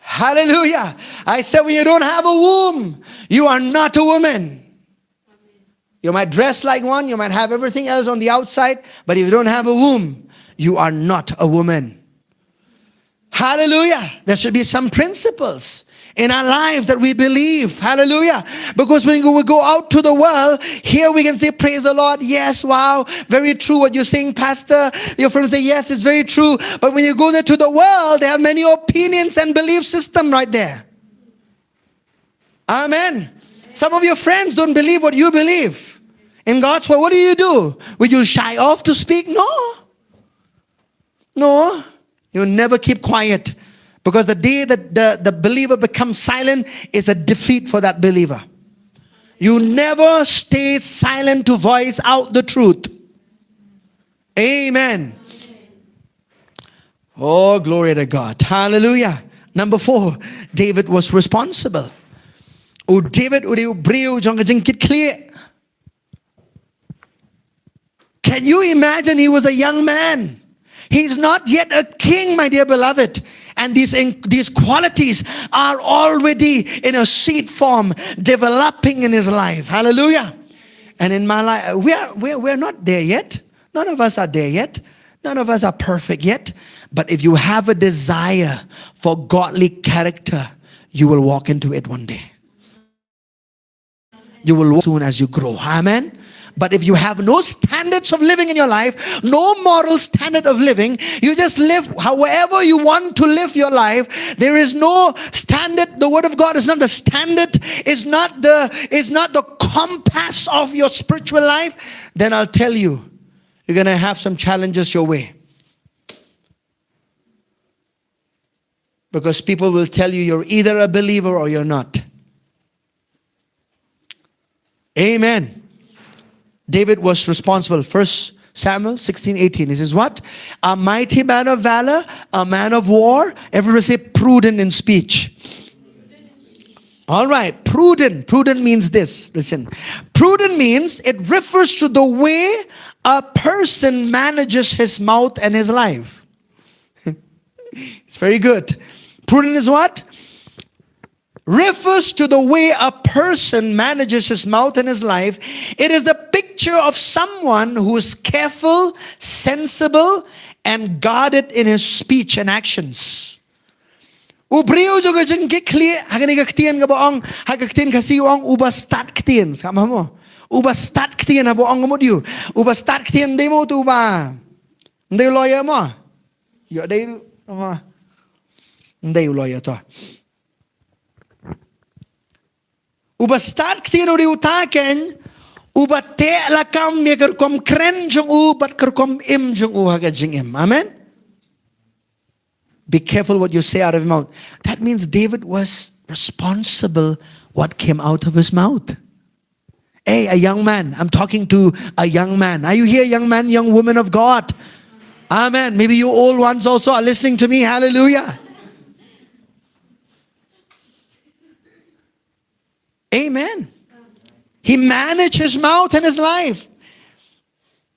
Speaker 1: Hallelujah. I said when you don't have a womb, you are not a woman. You might dress like one, you might have everything else on the outside, but if you don't have a womb, you are not a woman. Hallelujah. There should be some principles in our lives that we believe. Hallelujah. Because when we go out to the world, here we can say, praise the Lord. Yes, wow, very true what you're saying, Pastor. Your friends say, yes, it's very true. But when you go there to the world, they have many opinions and belief system right there. Amen. Some of your friends don't believe what you believe. In God's word, what do? Will you shy off to speak? No. You'll never keep quiet. Because the day that the believer becomes silent is a defeat for that believer. You never stay silent to voice out the truth. Amen. Oh, glory to God. Hallelujah. Number 4, David was responsible. David briu jong ka jing kit clear. Can you imagine he was a young man? He's not yet a king, my dear beloved. And these qualities are already in a seed form, developing in his life. Hallelujah. And in my life, we're not there yet. None of us are there yet. None of us are perfect yet. But if you have a desire for godly character, you will walk into it one day. You will walk soon as you grow. Amen. But if you have no standards of living in your life, no moral standard of living, you just live however you want to live your life. There is no standard. The word of God is not the standard, is not the compass of your spiritual life. Then I'll tell you, you're going to have some challenges your way. Because people will tell you you're either a believer or you're not. Amen. David was responsible. 1 Samuel 16:18. He says what? A mighty man of valor, a man of war. Everybody say prudent in speech. All right, prudent. Prudent means this. Listen. Prudent means it refers to the way a person manages his mouth and his life. It's very good. Prudent is what? Refers to the way a person manages his mouth and his life. It is the picture of someone who is careful, sensible, and guarded in his speech and actions. Ubrio juga jeng clear hagan igaktian ga boong hagaktin kasi uang uba start ktian sama mo. Uba start ktian abo ang mo diu. Uba start ktian demo tu uba. Ndai lawyer mo. Yo dai mo. Ndai lawyer to. Uba start ktian uri utaken uba te lakam me kerkom kren jong u bat kerkom im jong u haga jing im. Amen. Be careful what you say out of your mouth. That means David was responsible what came out of his mouth. Hey, a young man. I'm talking to a young man. Are you here, young man, young woman of God? Amen. Maybe you old ones also are listening to me. Hallelujah. Amen. He managed his mouth and his life.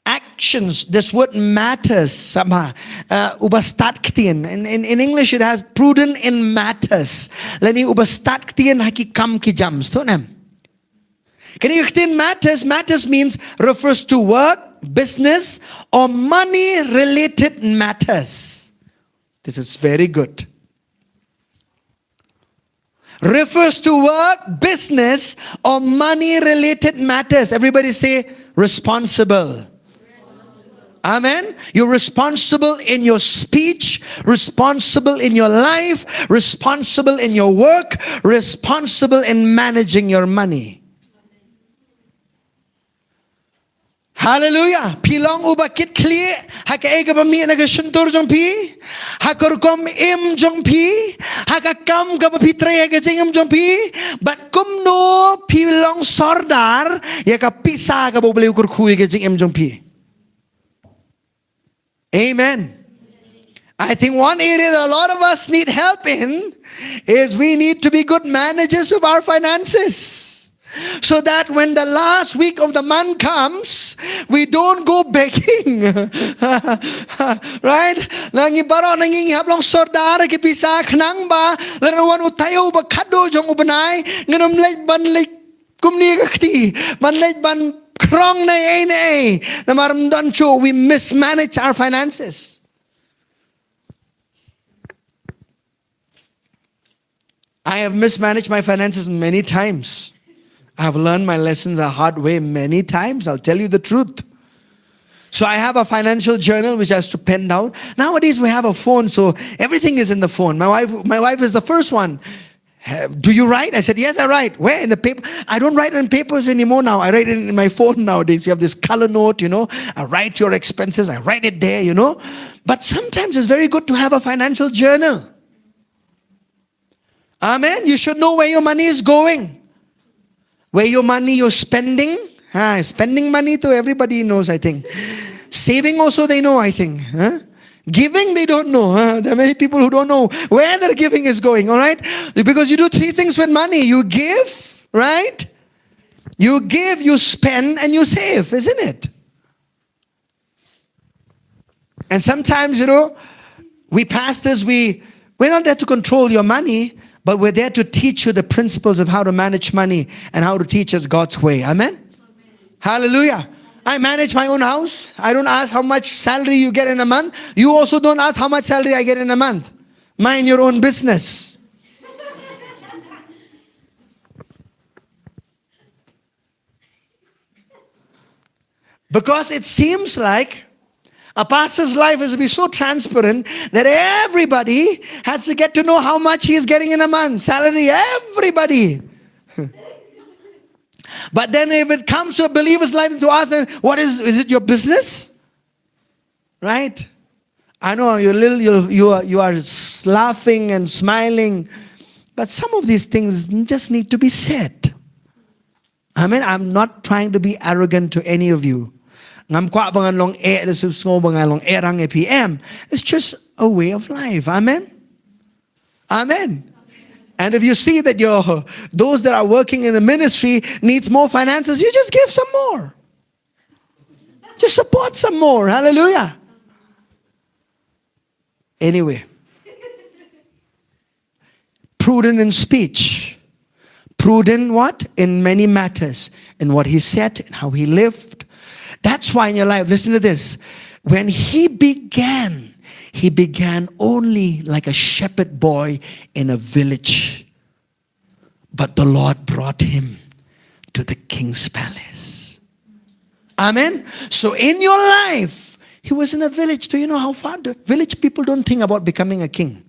Speaker 1: Actions, this word matters somehow. In English it has prudent in matters. Lani ubastatktian haki kam ki jams. Can you explain matters? Matters means refers to work, business, or money related matters. This is very good. Refers to work, business, or money related matters. Everybody say responsible. Amen. You're responsible in your speech, responsible in your life, responsible in your work, responsible in managing your money. Hallelujah. Pilong ubakit kli hakaega pami nagasuntur jong pi hakorkom im jong pi hakakam kapapitre gajing jong pi but kumno pilong sordar ya kapisa kabobli ukur kui gajing im jong pi. Amen. I think one area that a lot of us need help in is we need to be good managers of our finances. So that when the last week of the month comes, we don't go begging. Right? Nangi baro nangi hablong sordara ki pisa khnang ba larawan utayo ba kado jong ubanay nganom lay ban lay kumni gakti ban lay ban krong na ay na maramdan cho we mismanage our finances. I have mismanaged my finances many times. I have learned my lessons the hard way many times. I'll tell you the truth. So I have a financial journal which I have to pen down. Nowadays we have a phone, so everything is in the phone. My wife is the first one. Do you write? I said, yes, I write. Where? In the paper? I don't write on papers anymore now. I write it in my phone nowadays. You have this color note, I write your expenses. I write it there, But sometimes it's very good to have a financial journal. Amen. You should know where your money is going. Where your money you're spending. Spending money to everybody knows, I think. Saving also they know, I think. Giving, they don't know. There are many people who don't know where their giving is going, all right? Because you do three things with money. You give, Right? You give, you spend, and you save, isn't it? And sometimes, we pastors, we're not there to control your money, but we're there to teach you the principles of how to manage money and how to teach us God's way. Amen? Amen. Hallelujah. I manage my own house. I don't ask how much salary you get in a month. You also don't ask how much salary I get in a month. Mind your own business. Because it seems like a pastor's life is to be so transparent that everybody has to get to know how much he is getting in a month. Salary, everybody. But then if it comes to a believer's life, to ask them, what is it your business? Right? I know you are laughing and smiling, but some of these things just need to be said. I mean, I'm not trying to be arrogant to any of you. It's just a way of life. Amen? Amen. And if you see that those that are working in the ministry needs more finances, you just give some more. Just support some more. Hallelujah. Anyway. Prudent in speech. Prudent what? In many matters. In what he said and how he lived. That's why in your life, listen to this. When he began only like a shepherd boy in a village. But the Lord brought him to the king's palace. Amen. So in your life, he was in a village. Do you know how far the village people don't think about becoming a king?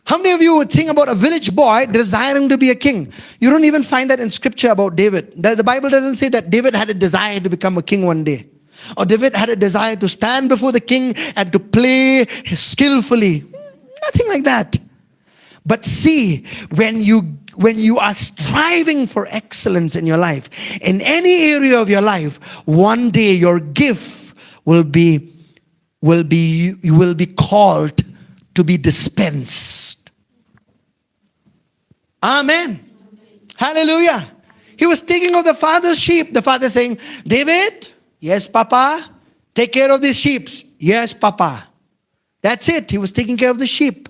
Speaker 1: How many of you would think about a village boy desiring to be a king? You don't even find that in scripture about David. The Bible doesn't say that David had a desire to become a king one day. Or David had a desire to stand before the king and to play skillfully. Nothing like that. But see, when you are striving for excellence in your life, in any area of your life, one day your gift will be called to be dispensed. Amen. Hallelujah. He was taking of the father's sheep. The father saying, David, yes, Papa. Take care of these sheep. Yes, Papa. That's it. He was taking care of the sheep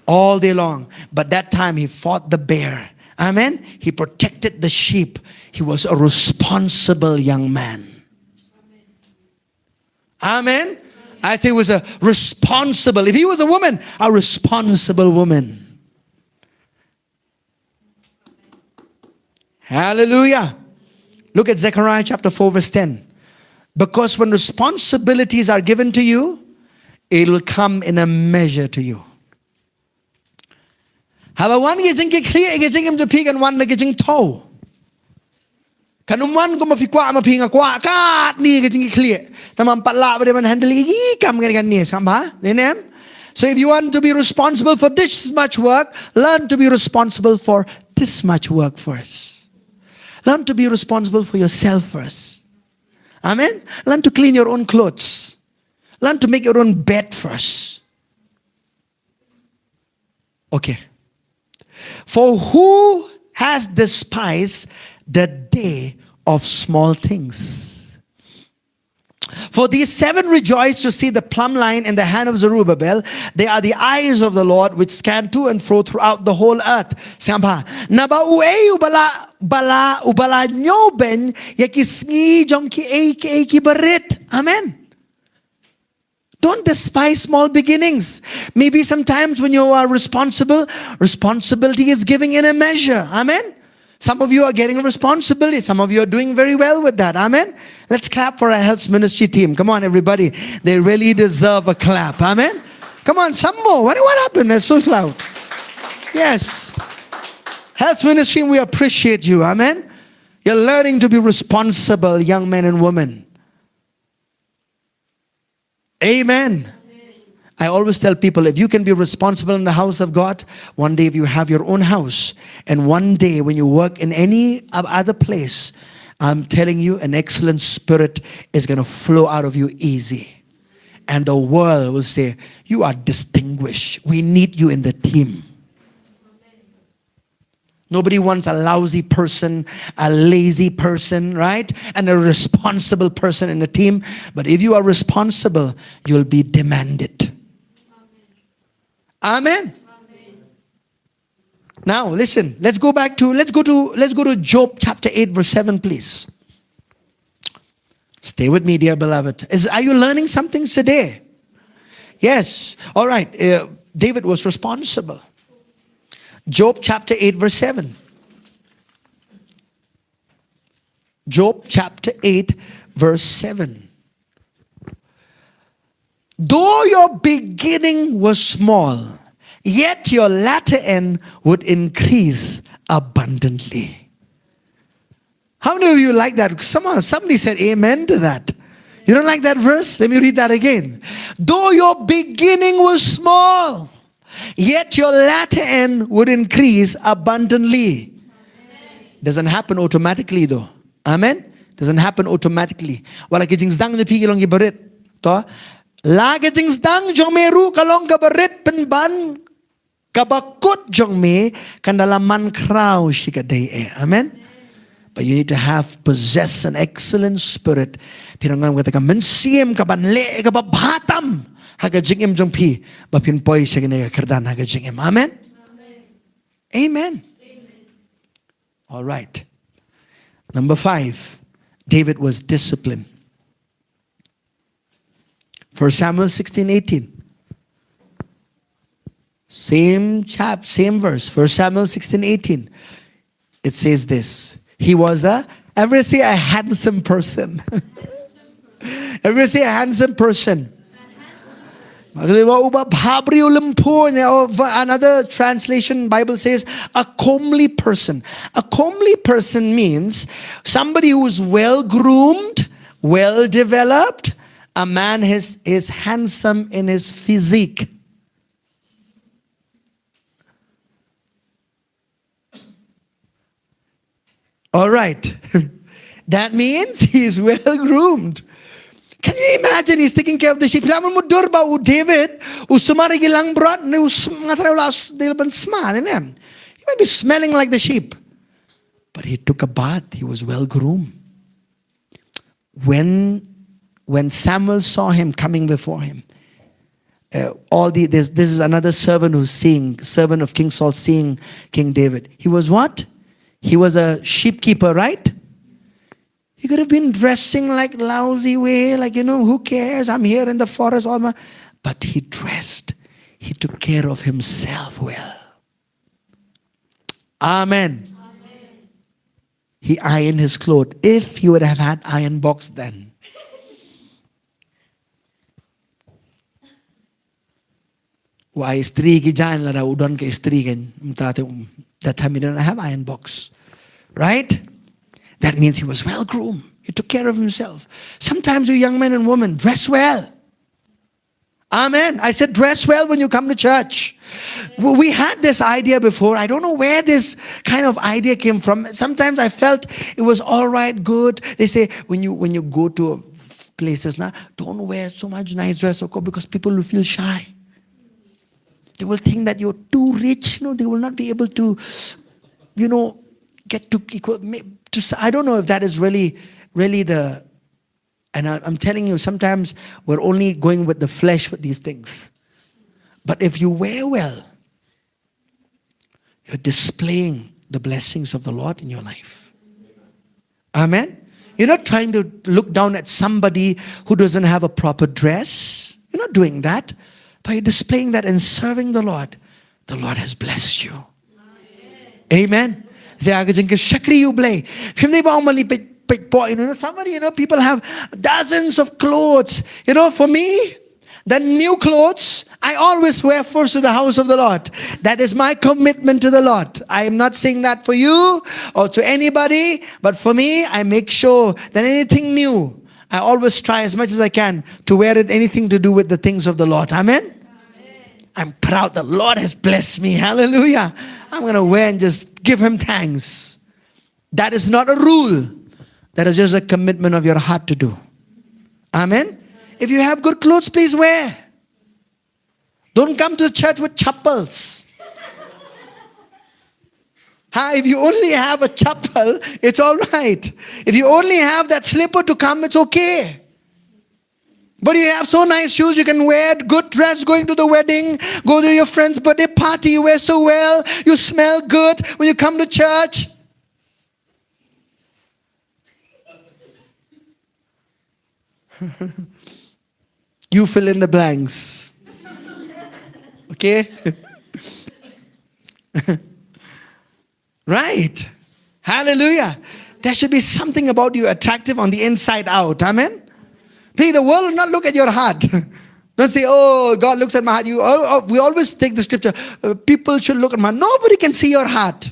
Speaker 1: all day long. But that time he fought the bear. Amen. He protected the sheep. He was a responsible young man. Amen. I say he was a responsible. If he was a woman, a responsible woman. Hallelujah. Look at Zechariah chapter 4 verse 10. Because when responsibilities are given to you, it will come in a measure to you. Have one getting clear, getting him to pick and one getting toe. Kanumwan ko mapikwa mapinga kwa kat ni getting clear. Tamam pala ba man handle kam ganyan samba. Nenem. So if you want to be responsible for this much work, learn to be responsible for this much work first. Learn to be responsible for yourself first. Amen. Learn to clean your own clothes. Learn to make your own bed first. Okay. For who has despised the day of small things? For these 7 rejoice to see the plumb line in the hand of Zerubbabel. They are the eyes of the Lord which scan to and fro throughout the whole earth. Samba. Nabauei ubala nyoben yakisngi jonki eki barit. Amen. Don't despise small beginnings. Maybe sometimes when you are responsibility is giving in a measure. Amen. Some of you are getting a responsibility. Some of you are doing very well with that. Amen. Let's clap for our health ministry team. Come on, everybody. They really deserve a clap. Amen. Come on, some more. What happened? They're so loud. Yes. Health ministry, we appreciate you. Amen. You're learning to be responsible, young men and women. Amen. I always tell people, if you can be responsible in the house of God, one day if you have your own house, and one day when you work in any other place, I'm telling you, an excellent spirit is going to flow out of you easy. And the world will say, you are distinguished. We need you in the team. Nobody wants a lousy person, a lazy person, right? And a responsible person in a team. But if you are responsible, you'll be demanded. Amen. Now listen, let's go to Job chapter 8 verse 7, please. Stay with me, dear beloved. Are you learning something today? Yes. All right. David was responsible. Job chapter 8 verse 7. Job chapter 8 verse 7. Though your beginning was small, yet your latter end would increase abundantly. How many of you like that? Somebody said amen to that. You don't like that verse? Let me read that again. Though your beginning was small, yet your latter end would increase abundantly. Doesn't happen automatically though. Amen? Doesn't happen automatically. Wala kijing zdang na pigilong ibarit. To? La kijing zdang jong meru kalong gabarit penban kabakut jong me kandalaman kraw shikaday. Amen? But you need to possess an excellent spirit. Pinangam kata ka mensiem ka banle ka babatam haga jingim jong pi bapin poy siya kinaya kardan haga jingim. Amen? Amen. All right. Number 5, David was disciplined. 1 Samuel 16:18. Same verse. 1 Samuel 16:18. It says this. He was everybody say a handsome person. Everybody say a handsome person. Another translation, Bible says, a comely person. A comely person means somebody who is well groomed, well developed. A man is handsome in his physique. All right. That means he is well groomed. Can you imagine he's taking care of the sheep? Laman mo durba u David, u sumari gilang brat, ne u ngatraw dilban sma, he might be smelling like the sheep. But he took a bath, he was well groomed. When Samuel saw him coming before him, this is another servant servant of King Saul seeing King David. He was what? He was a sheepkeeper, right? He could have been dressing like lousy way, like, who cares? I'm here in the forest. But he dressed. He took care of himself well. Amen. He ironed his clothes. If he would have had iron box then. Why istri ki jan lara udon ke istri kan. That time he didn't have iron box. Right? That means he was well groomed. He took care of himself. Sometimes you young men and women, dress well. Amen. I said dress well when you come to church. We had this idea before. I don't know where this kind of idea came from. Sometimes I felt it was all right, good. They say when you go to places now, don't wear so much nice dress because people will feel shy. They will think that you're too rich. They will not be able to, get to equal. I don't know if that is really the. And I'm telling you, sometimes we're only going with the flesh with these things. But if you wear well, you're displaying the blessings of the Lord in your life. Amen? You're not trying to look down at somebody who doesn't have a proper dress. You're not doing that. But you're displaying that and serving the Lord. The Lord has blessed you. Amen? Somebody, people have dozens of clothes. For me, the new clothes, I always wear first to the house of the Lord. That is my commitment to the Lord. I am not saying that for you or to anybody, but for me, I make sure that anything new, I always try as much as I can to wear it, anything to do with the things of the Lord. Amen? I'm proud the Lord has blessed me. Hallelujah. I'm going to wear and just give him thanks. That is not a rule. That is just a commitment of your heart to do. Amen? If you have good clothes, please wear. Don't come to the church with chappals. If you only have a chappal, it's all right. If you only have that slipper to come, it's okay. But you have so nice shoes, you can wear good dress going to the wedding, go to your friend's birthday party, you wear so well, you smell good when you come to church. You fill in the blanks. Okay? Right. Hallelujah. There should be something about you attractive on the inside out. Amen. Please, the world will not look at your heart. Don't say, oh, God looks at my heart. We always take the scripture. People should look at my heart. Nobody can see your heart.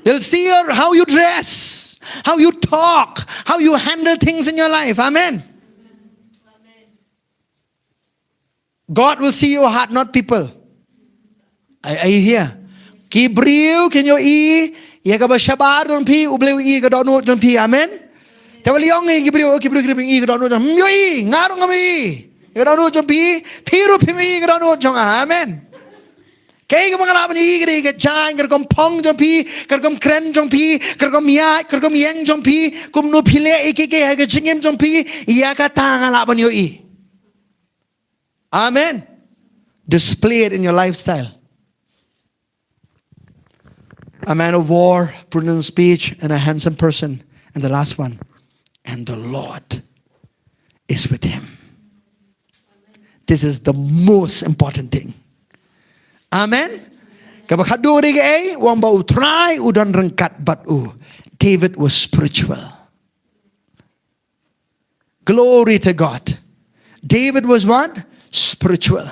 Speaker 1: They'll see how you dress, how you talk, how you handle things in your life. Amen. God will see your heart, not people. Are you here? Kibriu can you e? Ya ka ba shabar don pi ubleu e ka don don pi. Amen. Tawaliong e kibriu e ka don don yo e ngarong kami. Ka don don pi piru pi mi ka don don. Amen. Kay ka mga laban ni ka jang ka kom pong don pi ka kom kren don pi ka kom ya ka kom yang don pi kum no pile e ke ka jingem don pi ya ka tanga laban yo e. Amen. Display it in your lifestyle. A man of war, prudent speech, and a handsome person. And the last one, and the Lord is with him. This is the most important thing. Amen. David was spiritual. Glory to God. David was what? Spiritual.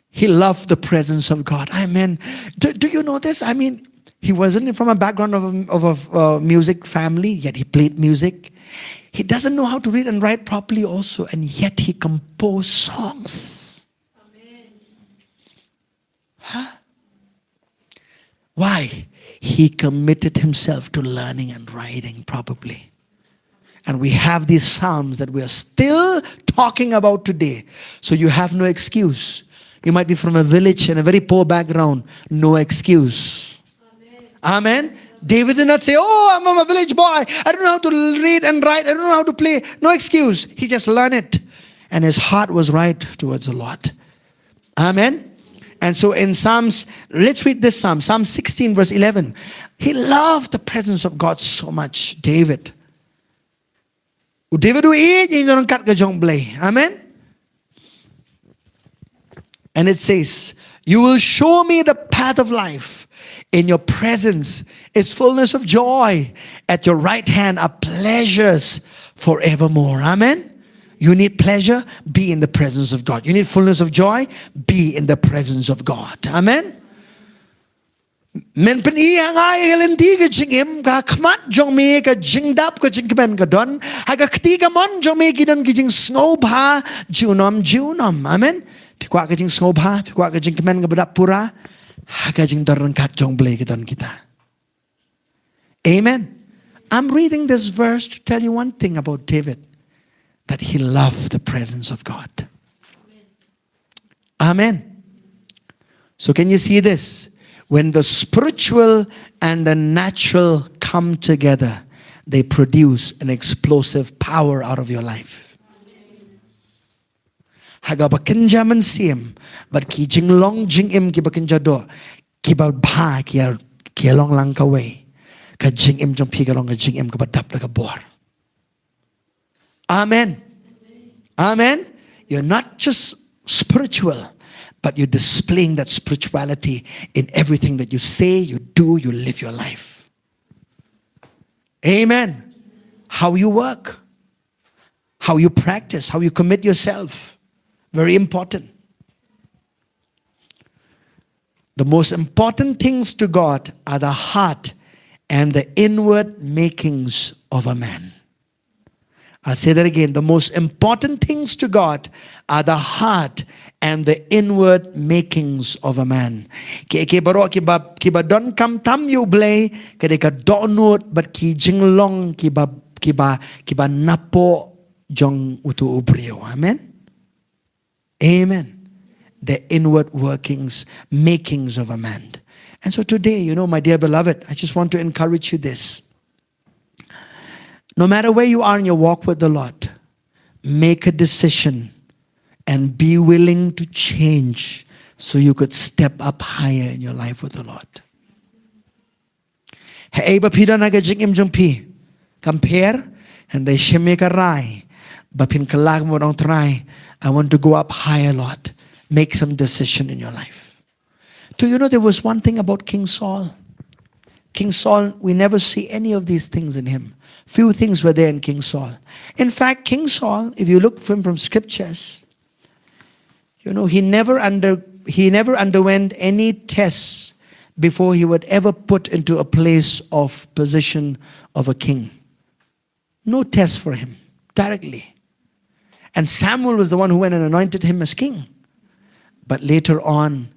Speaker 1: He loved the presence of God. Amen. Do you know this? I mean, he wasn't from a background of a music family, yet he played music. He doesn't know how to read and write properly also, and yet he composed songs. Amen. Huh? Why? He committed himself to learning and writing properly. And we have these psalms that we are still talking about today. So you have no excuse. You might be from a village and a very poor background. No excuse. Amen. David did not say, oh, I'm a village boy. I don't know how to read and write. I don't know how to play. No excuse. He just learned it. And his heart was right towards the Lord. Amen. And so in Psalms, let's read this Psalm. Psalm 16 verse 11. He loved the presence of God so much. David. Amen. And it says, you will show me the path of life. In your presence is fullness of joy. At your right hand are pleasures forevermore. Amen. You need pleasure, be in the presence of God. You need fullness of joy, be in the presence of God. Amen. Men pen I hangai elenti ka jingim ka khmat jong me ka jingdap ka jingben ka don ha ka khti ka mon jong me ki don ki jing snow bha junom. Amen. Pikwa ka jing snow bha, pikwa ka jingmen ka badap pura. Amen. I'm reading this verse to tell you one thing about David. That he loved the presence of God. Amen. So can you see this? When the spiritual and the natural come together, they produce an explosive power out of your life. Haga bakinja man siem, but ki jing long jing im ki bakinja do, ki ba bha ki long lang ka way, ka jing im jong pi ka long ka jing im ka ba dap la ka bor. Amen. Amen. You're not just spiritual, but you're displaying that spirituality in everything that you say, you do, you live your life. Amen. How you work, how you practice, how you commit yourself. Very important. The most important things to God are the heart and the inward makings of a man. I'll say that again. The most important things to God are the heart and the inward makings of a man. Ki ba don kam tam yu blay kade ka donut but ki jinglong ki ba napo jong utu ubrio. Amen. Amen. The inward workings, makings of a man. And so today, my dear beloved, I just want to encourage you this. No matter where you are in your walk with the Lord, make a decision and be willing to change so you could step up higher in your life with the Lord. Compare and they shemeka rai, bapin kalag mo dong try. I want to go up higher, Lord. Make some decision in your life. Do you know there was one thing about King Saul? King Saul, we never see any of these things in him. Few things were there in King Saul. In fact, King Saul, if you look from scriptures, he never underwent any tests before he would ever put into a place of position of a king. No test for him, directly. And Samuel was the one who went and anointed him as king. But later on,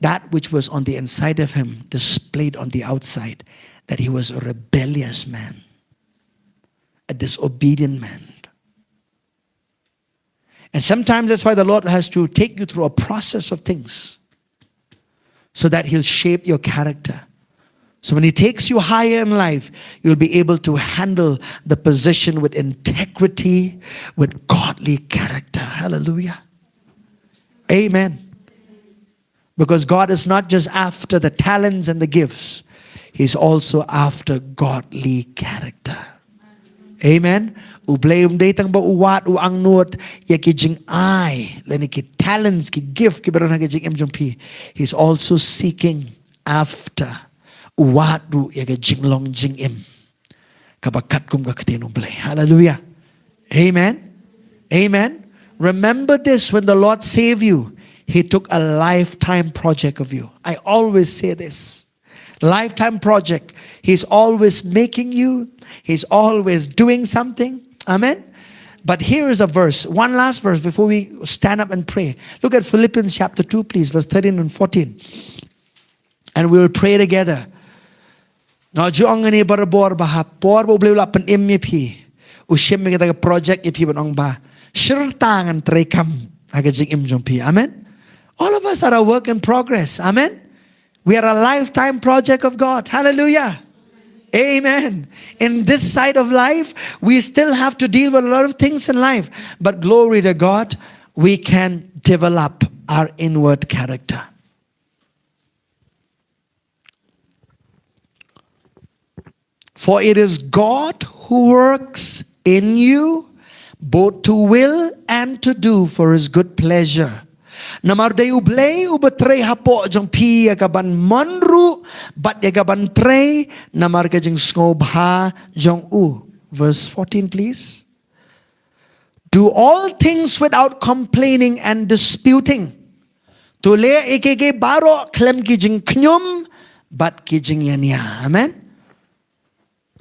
Speaker 1: that which was on the inside of him displayed on the outside that he was a rebellious man, a disobedient man. And sometimes that's why the Lord has to take you through a process of things so that He'll shape your character. So when He takes you higher in life, you'll be able to handle the position with integrity, with godly character. Hallelujah. Amen. Because God is not just after the talents and the gifts. He's also after godly character. Amen. Ublay datang ba uwat uang nuot ya kijing ai leni ki talents ki gift ki beron hagajing MJP. He's also seeking after uwat ru ya kijing long jing im kabakat kum kaktin ublay. Hallelujah. Amen. Amen. Remember this, when the Lord saved you, He took a lifetime project of you. I always say this. Lifetime project. He's always making you. He's always doing something. Amen. But here is a verse. One last verse before we stand up and pray. Look at Philippians chapter 2, please. Verse 13 and 14. And we will pray together. Now, juangani barabor baha por boleh lapan MP. Ushim kita project ipi banong ba. Shirtangan trekam agajing imjumpi. Amen. All of us are a work in progress. Amen. We are a lifetime project of God. Hallelujah. Amen. In this side of life, we still have to deal with a lot of things in life. But glory to God, we can develop our inward character. For it is God who works in you, both to will and to do for His good pleasure. Namarday ublay ubatray hapo jong pi agaban manru but yagaban tray namarga jing skobha jong u. Verse 14, please. Do all things without complaining and disputing. Tule ikege baro klem kijing knyum but kijing yanya. Amen.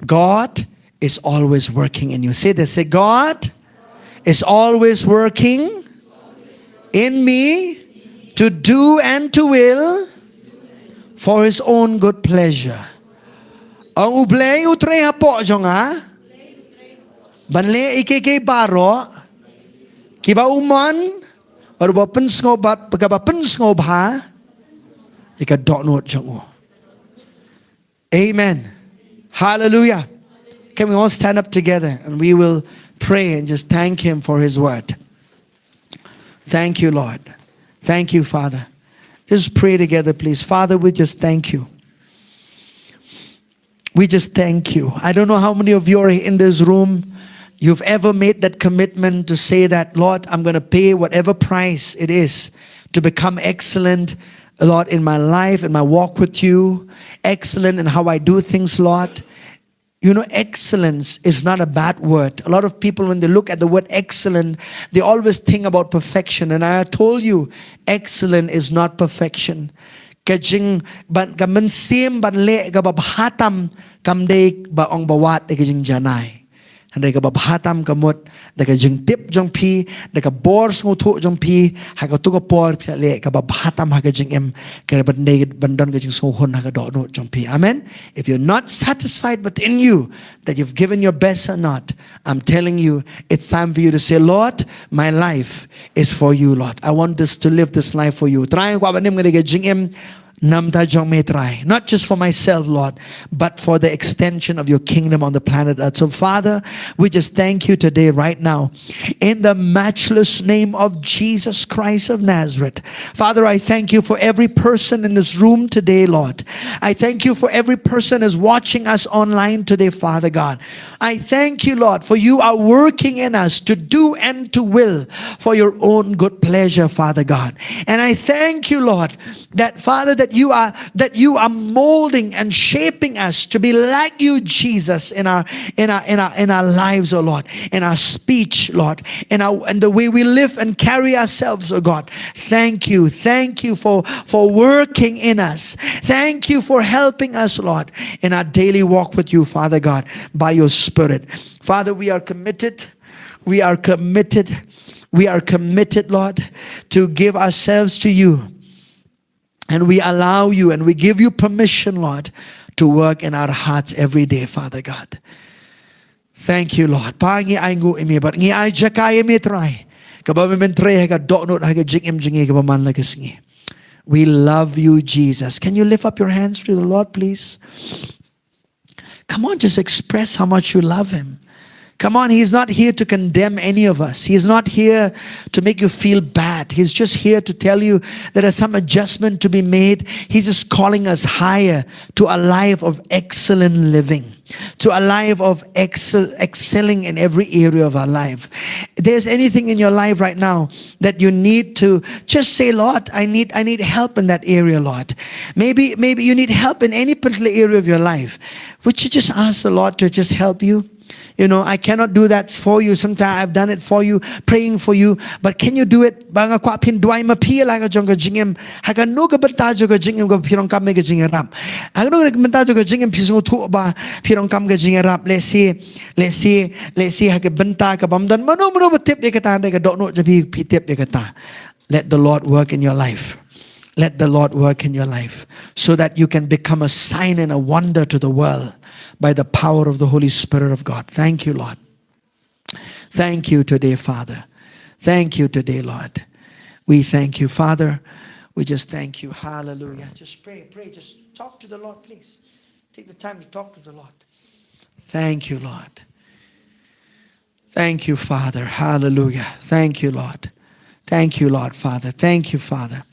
Speaker 1: God is always working in you. Say this. Say, God is always working in me to do and to will for His own good pleasure. Ang ublay utre hapo jonga banle ikeke baro kiba uman or ba pensngo bat pagaba pensngo ba ika donot jongo. Amen. Hallelujah. Can we all stand up together and we will pray and just thank Him for His word. Thank you, Lord. Thank you, Father. Just pray together, please. Father, we just thank you. We just thank you. I don't know how many of you are in this room. You've ever made that commitment to say that, Lord, I'm going to pay whatever price it is to become excellent, Lord, in my life, in my walk with you. Excellent in how I do things, Lord. You know, excellence is not a bad word. A lot of people, when they look at the word excellent, they always think about perfection. And I told you, excellent is not perfection. Kajing ban kamen sim ban le kababhatam kamde ba ong bawat kajing janai. Handai kababhatam kamot da kajing tip jong pi da ka bor sngotu jong pi ha ka tuga por le kababhatam ha kajing em ka bandai bandon kajing sngohon ha ka do no jong pi. Amen. If you're not satisfied within you that you've given your best or not, I'm telling you, it's time for you to say, Lord, my life is for you, Lord. I want this to live this life for you. Try ko abanim nga kajing em Nam ta jong me trai. Not just for myself, Lord, but for the extension of your kingdom on the planet Earth. So, Father, we just thank you today, right now, in the matchless name of Jesus Christ of Nazareth. Father, I thank you for every person in this room today, Lord. I thank you for every person is watching us online today, Father God. I thank you, Lord, for you are working in us to do and to will for your own good pleasure, Father God. And I thank you, Lord, that Father, that you are molding and shaping us to be like you, Jesus, in our lives, oh Lord, in our speech, Lord, in the way we live and carry ourselves, oh God. Thank you for working in us. Thank you for helping us, Lord, in our daily walk with you, Father God, by your Spirit. Father, we are committed, Lord, to give ourselves to you. And we allow you and we give you permission, Lord, to work in our hearts every day, Father God. Thank you, Lord. Pangi ay ngu imi bar ngi ay jakay imi try. Kabamentray haga donot haga jingim jingi kabaman lagasngi. We love you, Jesus. Can you lift up your hands to the Lord, please? Come on, just express how much you love him. Come on, he's not here to condemn any of us. He's not here to make you feel bad. He's just here to tell you there is some adjustment to be made. He's just calling us higher to a life of excellent living, to a life of excelling in every area of our life. If there's anything in your life right now that you need to just say, Lord, I need help in that area, Lord. Maybe you need help in any particular area of your life. Would you just ask the Lord to just help you? You know, I cannot do that for you. Sometimes I've done it for you, praying for you. But can you do it? Banga kwa pin duai ma pia la ka jonga jingem. Haga no ka benta joka jingem ka pirong kam me ka jingem ram. Haga no ka benta joka jingem pisong tu ba pirong kam ka jingem ram. Let's see haga benta ka bamdan mano ba tip de ka ta de ka dok no jabi pi tip de ka ta. Let the Lord work in your life. Let the Lord work in your life so that you can become a sign and a wonder to the world by the power of the Holy Spirit of God. Thank you, Lord. Thank you today, Father. Thank you today, Lord. We thank you, Father. We just thank you. Hallelujah. Just pray. Just talk to the Lord, please. Take the time to talk to the Lord. Thank you, Lord. Thank you, Father. Hallelujah. Thank you, Lord. Thank you, Lord, Father. Thank you, Father.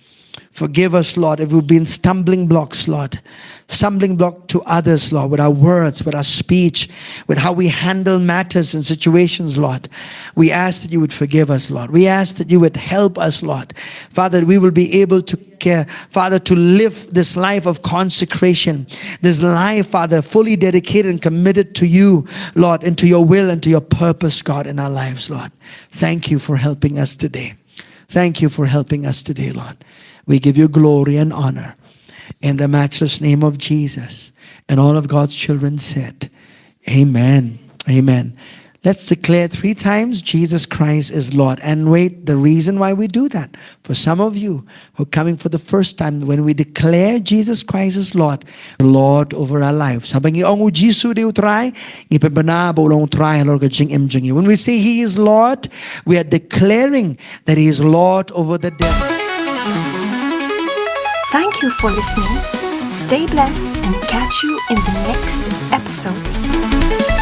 Speaker 1: Forgive us, Lord, if we've been stumbling blocks, Lord. Stumbling block to others, Lord, with our words, with our speech, with how we handle matters and situations, Lord. We ask that you would forgive us, Lord. We ask that you would help us, Lord. Father, we will be able to care, Father, to live this life of consecration. This life, Father, fully dedicated and committed to you, Lord, and to your will and to your purpose, God, in our lives, Lord. Thank you for helping us today. Thank you for helping us today, Lord. We give you glory and honor in the matchless name of Jesus. And all of God's children said, amen. Amen. Let's declare 3 times Jesus Christ is Lord. And wait, the reason why we do that, for some of you who are coming for the first time, when we declare Jesus Christ is Lord over our lives. When we say He is Lord, we are declaring that He is Lord over the devil.
Speaker 2: Thank you for listening. Stay blessed and catch you in the next episodes.